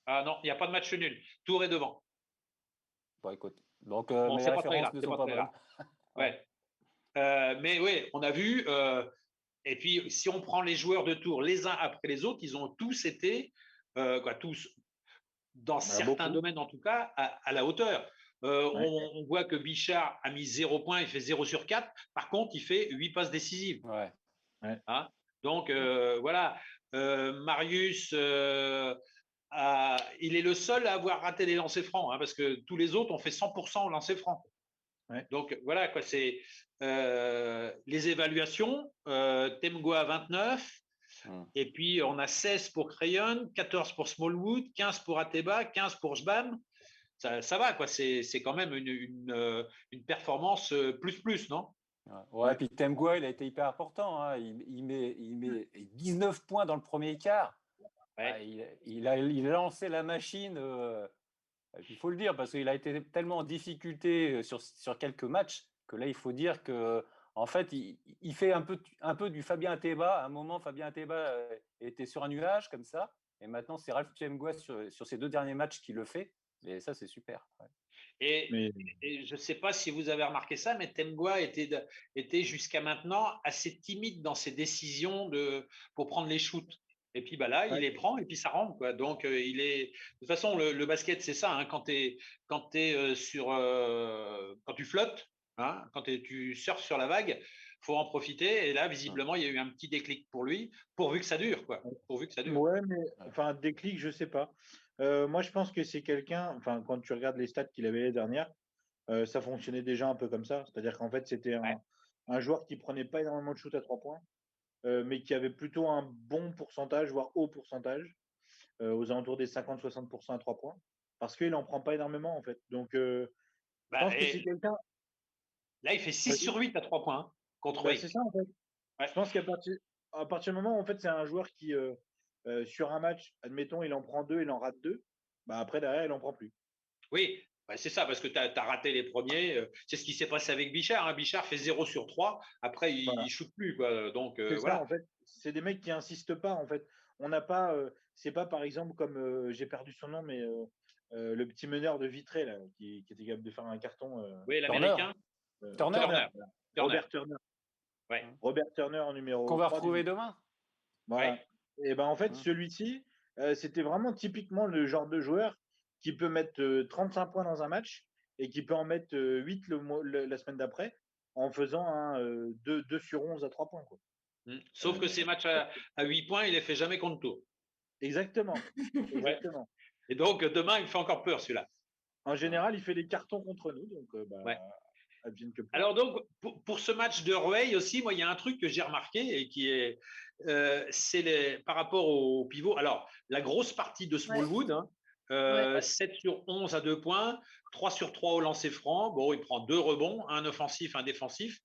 Ah non, il n'y a pas de match nul. Tours est devant. Bon, écoute. Donc, Bon, mes c'est pas très références grave, ne c'est sont pas pas très bonnes. grave. Ouais. Mais oui, on a vu. Et puis, si on prend les joueurs de Tours les uns après les autres, ils ont tous été, tous, dans certains domaines en tout cas, à la hauteur. On voit que Bichard a mis 0 points, il fait 0 sur 4. Par contre, il fait 8 passes décisives. Ouais. Hein, donc, voilà. Marius, il est le seul à avoir raté les lancers francs, hein, parce que tous les autres ont fait 100% au lancer franc. Donc, voilà, c'est les évaluations. Temgoa 29. Et puis, on a 16 pour Crayon, 14 pour Smallwood, 15 pour Ateba, 15 pour Jbam. Ça va, c'est quand même une performance plus, non? Ouais, puis Temgoa, il a été hyper important. Hein. Il met 19 points dans le premier quart. Il a lancé la machine. Il faut le dire, parce qu'il a été tellement en difficulté sur quelques matchs que là, il faut dire que en fait, il fait un peu du Fabien Ateba. À un moment, Fabien Ateba était sur un nuage comme ça. Et maintenant, c'est Ralph Temgoa sur ces 2 derniers matchs qui le fait. Et ça, c'est super. Ouais. Et je ne sais pas si vous avez remarqué ça, mais Temgoa était jusqu'à maintenant assez timide dans ses décisions pour prendre les shoots. Et puis là, il les prend et puis ça rentre, quoi. Donc, de toute façon, le basket, c'est ça. Hein, quand tu flottes, hein, quand tu surfes sur la vague, faut en profiter. Et là, visiblement, il y a eu un petit déclic pour lui, pourvu que ça dure, quoi. Pourvu que ça dure. Ouais, mais enfin, déclic, je sais pas. Moi, je pense que c'est quelqu'un. Enfin, quand tu regardes les stats qu'il avait l'année dernière, ça fonctionnait déjà un peu comme ça. C'est-à-dire qu'en fait, c'était un joueur qui prenait pas énormément de shoot à 3 points, mais qui avait plutôt un bon pourcentage, voire haut pourcentage, aux alentours des 50-60% à 3 points, parce qu'il en prend pas énormément en fait. Donc, je pense que c'est quelqu'un. Là, il fait 6 sur 8 à 3 points, hein, contre Wake. C'est ça en fait. Je pense qu'à partir du moment où en fait, c'est un joueur qui, sur un match, admettons, il en prend 2, il en rate 2, après derrière, il en prend plus. Oui, c'est ça, parce que tu as raté les premiers. C'est ce qui s'est passé avec Bichard. Hein. Bichard fait 0 sur 3. Après, il ne shoot plus. Quoi. Donc, ça, en fait. C'est des mecs qui n'insistent pas. En fait. On n'a pas. C'est pas, par exemple, comme j'ai perdu son nom, mais le petit meneur de Vitré, là, qui était capable de faire un carton. Oui, l'américain. Turner. Robert Turner. Ouais. Robert Turner en numéro 3. Qu'on va retrouver demain. Voilà. Ouais. Et ben en fait, celui-ci, c'était vraiment typiquement le genre de joueur qui peut mettre 35 points dans un match et qui peut en mettre 8 la semaine d'après en faisant un 2 sur 11 à 3 points. Quoi. Sauf que ces matchs à 8 points, il les fait jamais contre Tours. Exactement. Exactement. Et donc, demain, il fait encore peur, celui-là. En général, il fait des cartons contre nous. Donc, alors, donc, pour ce match de Rueil aussi, moi, il y a un truc que j'ai remarqué et qui est, par rapport au pivot. Alors, la grosse partie de Smallwood, 7 sur 11 à 2 points, 3 sur 3 au lancer franc. Bon, il prend 2 rebonds, un offensif, un défensif.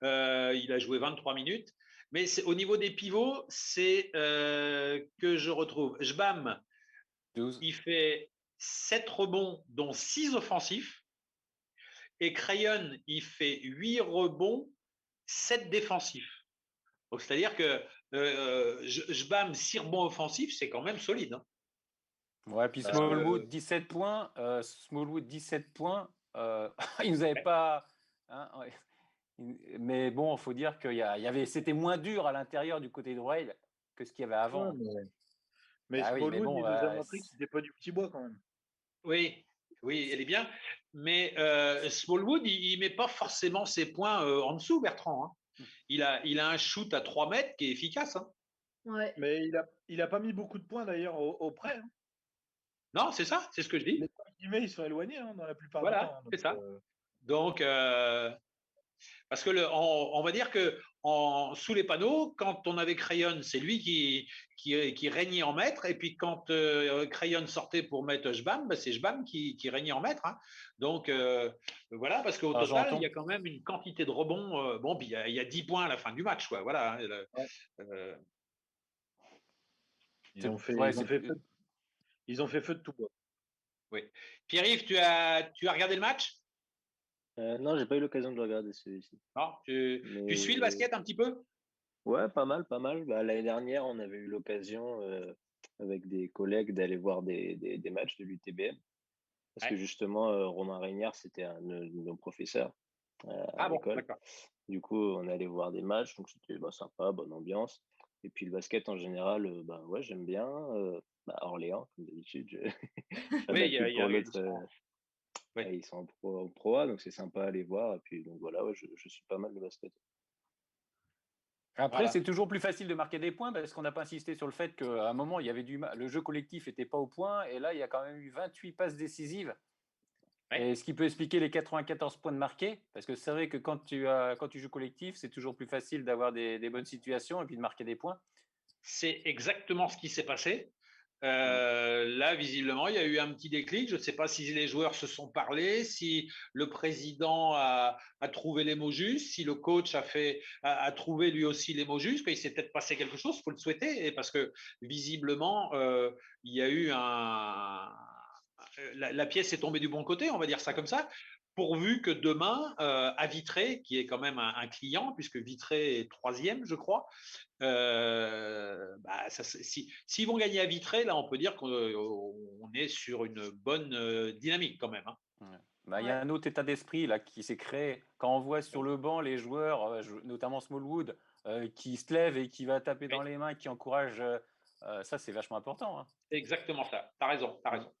Il a joué 23 minutes. Mais au niveau des pivots, c'est que je retrouve Jbam, 12. Il fait 7 rebonds, dont 6 offensifs. Et Crayon, il fait 8 rebonds, 7 défensifs. Donc, c'est-à-dire que Jbam, 6 rebonds offensifs, c'est quand même solide. Hein. Ouais, puis Smallwood, 17 points. Smallwood, 17 points. Il nous avait pas. Hein, ouais. Mais bon, il faut dire que c'était moins dur à l'intérieur du côté de Rueil que ce qu'il y avait avant. Ouais, mais Smallwood, il nous a montré que c'était pas du petit bois quand même. Oui, elle est bien. Mais Smallwood, il ne met pas forcément ses points en dessous, Bertrand. Hein. Il a un shoot à 3 mètres qui est efficace. Hein. Ouais. Mais il a pas mis beaucoup de points d'ailleurs au prêt. Hein. Non, c'est ça, c'est ce que je dis. Les points qu'il met, ils sont éloignés dans la plupart du temps. Voilà, c'est ça. Donc, parce que on va dire que sous les panneaux, quand on avait Crayon, c'est lui qui régnait en maître. Et puis quand Crayon sortait pour mettre Jbam, c'est Jbam qui régnait en maître. Hein. Donc voilà, parce qu'au total, il y a quand même une quantité de rebonds. Bon, puis il y a 10 points à la fin du match. Quoi. Voilà. Ils ont fait feu de tout bois. Oui. Pierre-Yves, tu as regardé le match? Non, j'ai pas eu l'occasion de le regarder celui-ci. Non, tu suis le basket un petit peu? Ouais, pas mal. Bah, l'année dernière, on avait eu l'occasion avec des collègues d'aller voir des matchs de l'UTBM. Parce que justement, Romain Régnard, c'était un de nos professeurs. à Ah bon, l'école. d'accord. Du coup, on allait voir des matchs, donc c'était sympa, bonne ambiance. Et puis le basket en général, ouais, j'aime bien. Orléans, comme d'habitude, je fais de Oui, la pub pour ils l'autre. sont- ouais. Ils sont en pro A, donc c'est sympa à aller voir. Et puis donc voilà, ouais, je suis pas mal le basket. Après, Voilà. c'est toujours plus facile de marquer des points parce qu'on n'a pas insisté sur le fait qu'à un moment, il y avait le jeu collectif n'était pas au point. Et là, il y a quand même eu 28 passes décisives. Ouais. Et ce qui peut expliquer les 94 points de marqués. Parce que c'est vrai que quand tu joues collectif, c'est toujours plus facile d'avoir des bonnes situations et puis de marquer des points. C'est exactement ce qui s'est passé. Mm. Là, visiblement, il y a eu un petit déclic. Je ne sais pas si les joueurs se sont parlé, si le président a trouvé les mots justes, si le coach a trouvé lui aussi les mots justes, qu'il s'est peut-être passé quelque chose, il faut le souhaiter, et parce que visiblement, il y a eu la pièce est tombée du bon côté, on va dire ça comme ça, pourvu que demain, à Vitré, qui est quand même un client, puisque Vitré est troisième, je crois, s'ils vont gagner à Vitré, là, on peut dire qu'on est sur une bonne dynamique quand même. Hein. Il y a un autre état d'esprit là qui s'est créé quand on voit sur le banc les joueurs, notamment Smallwood, qui se lève et qui va taper dans Oui, les mains, qui encourage. Ça, c'est vachement important. Hein. c'est exactement ça. Tu as raison, tu as raison.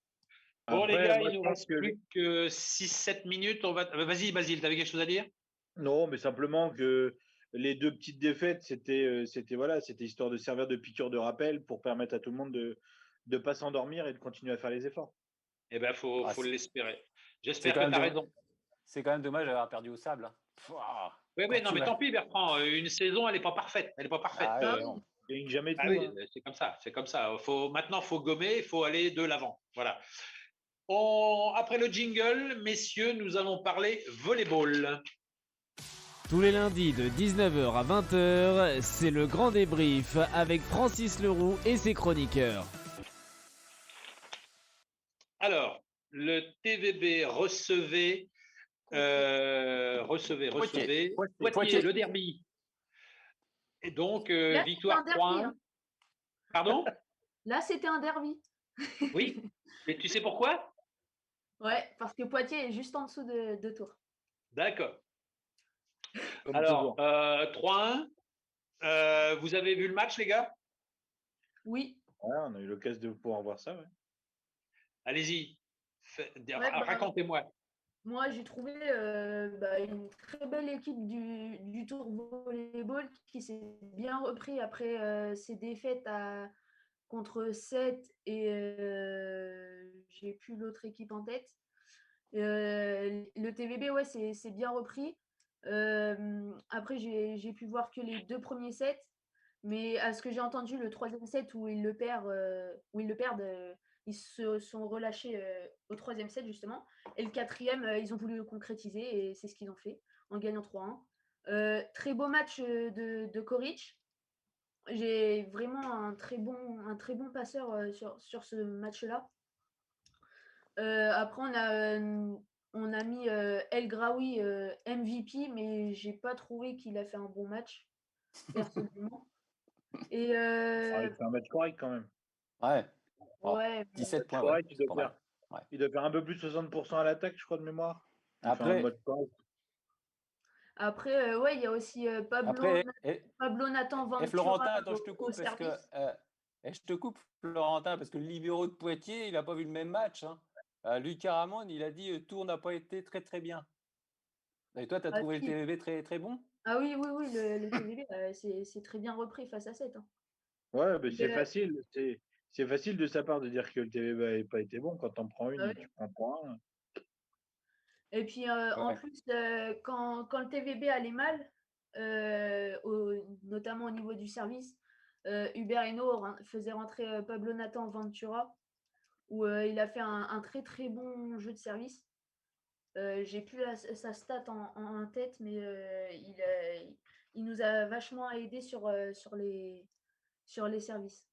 Bon, les Après, gars, moi, il je nous pense reste que plus que 6-7 minutes. Vas-y, Basile, tu avais quelque chose à dire? non, mais simplement que les deux petites défaites, c'était histoire de servir de piqûre de rappel pour permettre à tout le monde de ne pas s'endormir et de continuer à faire les efforts. Eh bien, Ah, faut l'espérer. c'est J'espère quand que même tu as raison. c'est quand même dommage d'avoir perdu au sable. Hein. Oui, Quand oui, non, tu mais vas. tant pis, Bertrand. Une saison, elle n'est pas parfaite. Elle n'est pas parfaite. Ah Ah ouais, oui. non. Et jamais Ah tout, oui, hein. c'est comme ça. C'est comme ça. Maintenant, il faut gommer, il faut aller de l'avant. Voilà. Après le jingle, messieurs, nous allons parler volleyball. Tous les lundis de 19h à 20h, c'est le grand débrief avec Francis Leroux et ses chroniqueurs. Alors, le TVB recevait Poitiers, le derby. Et donc, Là, c'était un victoire derby. 3-1. Hein. Pardon? Là, c'était un derby. Oui. Et tu sais pourquoi? Ouais, parce que Poitiers est juste en dessous de Tours. D'accord. Comme Alors, toujours. 3-1. Vous avez vu le match, les gars? Oui. Ouais, on a eu l'occasion de pouvoir voir ça. Ouais. Allez-y. Ouais, Racontez-moi. moi, j'ai trouvé une très belle équipe du Tour Volleyball qui s'est bien repris après ses défaites contre 7 et j'ai plus l'autre équipe en tête. Le TVB, ouais, c'est bien repris. Après, j'ai pu voir que les 2 premiers sets, mais à ce que j'ai entendu, le 3e set où ils le perdent, ils se sont relâchés au 3e set, justement. Et le 4e, ils ont voulu concrétiser et c'est ce qu'ils ont fait en gagnant 3-1. Très beau match de Koric. J'ai vraiment un très bon passeur sur ce match-là. Après, on a mis El Graoui MVP, mais j'ai pas trouvé qu'il a fait un bon match, personnellement. Et Enfin, il fait un match correct quand même. Ouais. Oh, ouais, 17 points, ouais. Correct, C'est pas mal. Ouais. il doit faire un peu plus de 60% à l'attaque, je crois, de mémoire. Il fait un Après, match correct. après ouais, il y a aussi Pablo Nathan Ventura Florentin, attends, je te au coupe parce que service. je te coupe, Florentin, parce que le libéro de Poitiers, il n'a pas vu le même match. Hein. Lucas Ramon, il a dit Tours n'a pas été très très bien. Et toi, tu as Ah, trouvé le si. TVB très très bon? Ah oui, le TVB, c'est très bien repris face à 7. Hein. Ouais, mais Et, c'est facile. C'est facile de sa part de dire que le TVB n'avait pas été bon. Quand t'en prends une, ouais. tu prends pour un. Et puis en Ouais. plus, quand le TVB allait mal, notamment au niveau du service, Hubert Hainaut faisait rentrer Pablo Nathan Ventura, où il a fait un très très bon jeu de service. J'ai plus sa stat en tête, mais il nous a vachement aidé sur les services.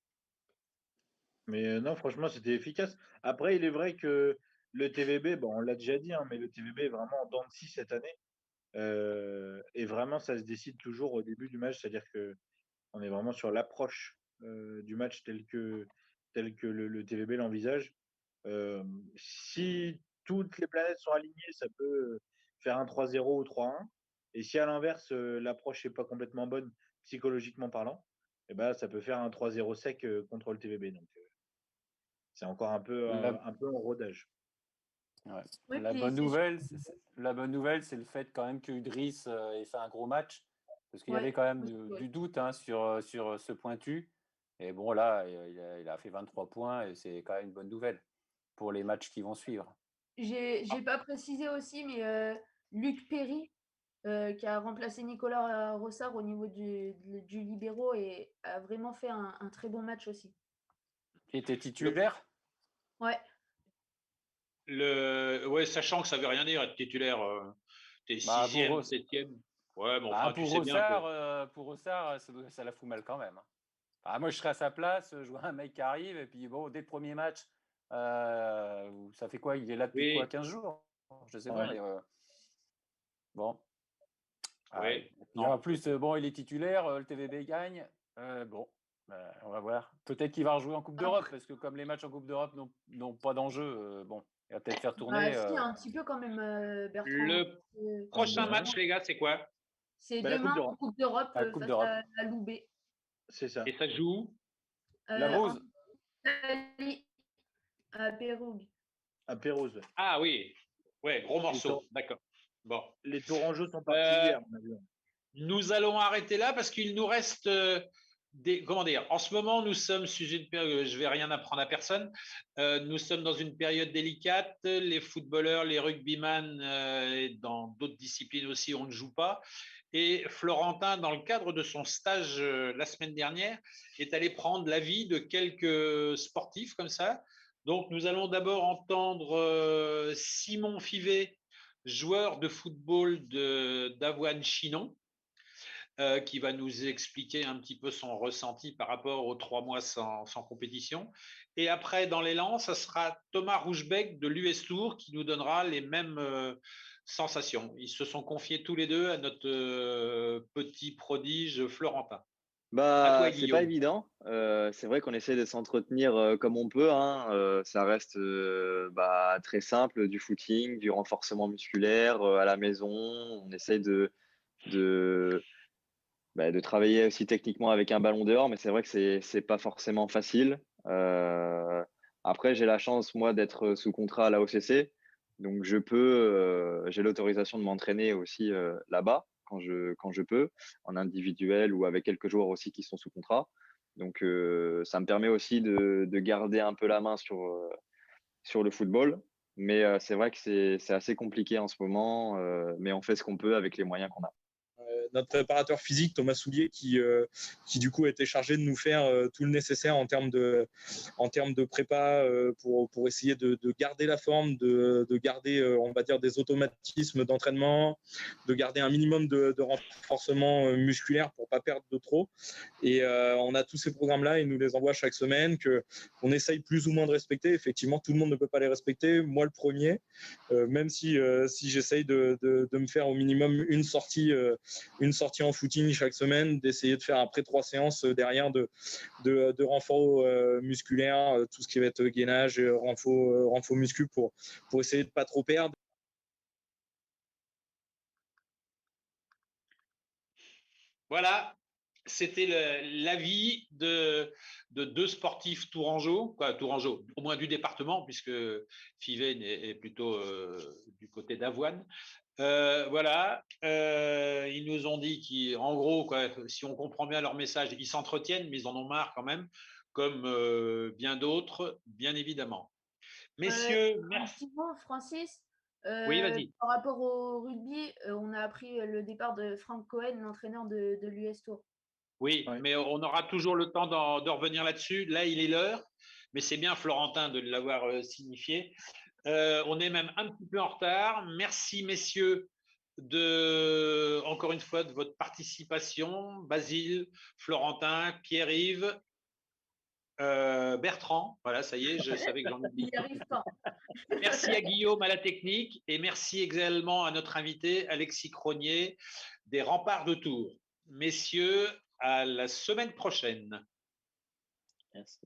Mais non, franchement, c'était efficace. Après, il est vrai que le TVB, bon, on l'a déjà dit, hein, mais le TVB est vraiment en dents de scie cette année. Et vraiment, ça se décide toujours au début du match, c'est-à-dire que on est vraiment sur l'approche du match tel que le TVB l'envisage. Si toutes les planètes sont alignées, faire un 3-0 ou 3-1. Et si à l'inverse, l'approche n'est pas complètement bonne psychologiquement parlant, eh ben, ça peut faire un 3-0 sec contre le TVB. Donc, c'est encore un peu en rodage. Ouais. Ouais, La puis bonne c'est nouvelle, c'est le fait quand même que Udriss ait fait un gros match, parce qu'il y Ouais, avait quand même ouais. du doute sur ce pointu. Et bon, là, il a fait 23 points et c'est quand même une bonne nouvelle pour les matchs qui vont suivre. J'ai pas précisé aussi, mais Luc Perry, qui a remplacé Nicolas Rossard au niveau du libéro et a vraiment fait un très bon match aussi. Il était titulaire? Ouais, Ouais, sachant que ça veut rien dire être titulaire. T'es Bah, pour sixième, Ross- septième. Ouais, mais bah, enfin, tu sais bien que. pour Rossard, ça la fout mal quand même. Ah, moi, je serais à sa place, je vois un mec qui arrive, et puis bon, dès le premier match, ça fait quoi? Il est là depuis quoi? Oui, 15 jours? Je sais pas, Ouais. mais bon. Ah, oui. et puis en plus, bon, il est titulaire, le TVB gagne. Bon, on va voir. Peut-être qu'il va rejouer en Coupe d'Europe, parce que comme les matchs en Coupe d'Europe n'ont pas d'enjeu, bon, il va peut-être faire tourner. si, un petit peu quand même, Bertrand. Le prochain match, les gars, c'est quoi? C'est Bah, la Coupe demain en d'Europe. Coupe d'Europe La Coupe face d'Europe. à Loubet. C'est ça. Et ça se joue? La En Rose. Italie, à Péroug. À Pérouse. Ah oui. Ouais, gros morceau. Tour- D'accord. Bon. Les Tourangeaux sont partis hier, à mon avis. Nous allons arrêter là parce qu'il nous reste comment dire, en ce moment, nous sommes sujet de période, je vais rien apprendre à personne. Nous sommes dans une période délicate. Les footballeurs, les rugbyman et dans d'autres disciplines aussi, on ne joue pas. Et Florentin, dans le cadre de son stage la semaine dernière, est allé prendre l'avis de quelques sportifs comme ça. Donc, nous allons d'abord entendre Simon Fivet, joueur de football d'Avoine Chinon, qui va nous expliquer un petit peu son ressenti par rapport aux 3 mois sans compétition. Et après, dans l'élan, ça sera Thomas Rougebec de l'US Tour qui nous donnera les mêmes sensations. Ils se sont confiés tous les deux à notre petit prodige Florentin. À toi, C'est pas Guillaume. évident. C'est vrai qu'on essaie de s'entretenir comme on peut, hein. Ça reste très simple, du footing, du renforcement musculaire à la maison. On essaie de, de travailler aussi techniquement avec un ballon dehors, mais c'est vrai que c'est pas forcément facile. Après, j'ai la chance, moi, d'être sous contrat à la OCC. Donc, j'ai l'autorisation de m'entraîner aussi là-bas quand je peux, en individuel ou avec quelques joueurs aussi qui sont sous contrat. Donc, ça me permet aussi de garder un peu la main sur le football. Mais c'est vrai que c'est assez compliqué en ce moment, mais on fait ce qu'on peut avec les moyens qu'on a. Notre préparateur physique, Thomas Soulier, qui du coup a été chargé de nous faire tout le nécessaire en termes de prépa pour essayer de garder la forme, de garder, on va dire, des automatismes d'entraînement, de garder un minimum de renforcement musculaire pour pas perdre de trop. Et on a tous ces programmes-là, il nous les envoie chaque semaine, qu'on essaye plus ou moins de respecter. Effectivement, tout le monde ne peut pas les respecter. Moi, le premier, même si j'essaye de me faire au minimum une sortie en footing chaque semaine, d'essayer de faire après 3 séances derrière de renfort musculaire, tout ce qui va être gainage, renfort muscu pour essayer de pas trop perdre. Voilà, c'était l'avis de 2 sportifs tourangeaux, au moins du département, puisque Fivet est plutôt du côté d'Avoine. Voilà, ils nous ont dit qu'en gros, si on comprend bien leur message, ils s'entretiennent, mais ils en ont marre quand même, comme bien d'autres, bien évidemment. Messieurs, Un merci. petit mot, Francis. Oui, vas-y. Par rapport au rugby, on a appris le départ de Frank Cohen, l'entraîneur de l'US Tour. Oui, Ouais. mais on aura toujours le temps de revenir là-dessus. Là, il est l'heure, mais c'est bien, Florentin, de l'avoir signifié. On est même un petit peu en retard. Merci, messieurs, encore une fois, de votre participation. Basile, Florentin, Pierre-Yves, Bertrand. Voilà, ça y est, je savais que j'en Il oublie. n'y arrive pas. Merci à Guillaume à la technique et merci également à notre invité Alexis Cronier des Remparts de Tours. Messieurs, à la semaine prochaine. Merci.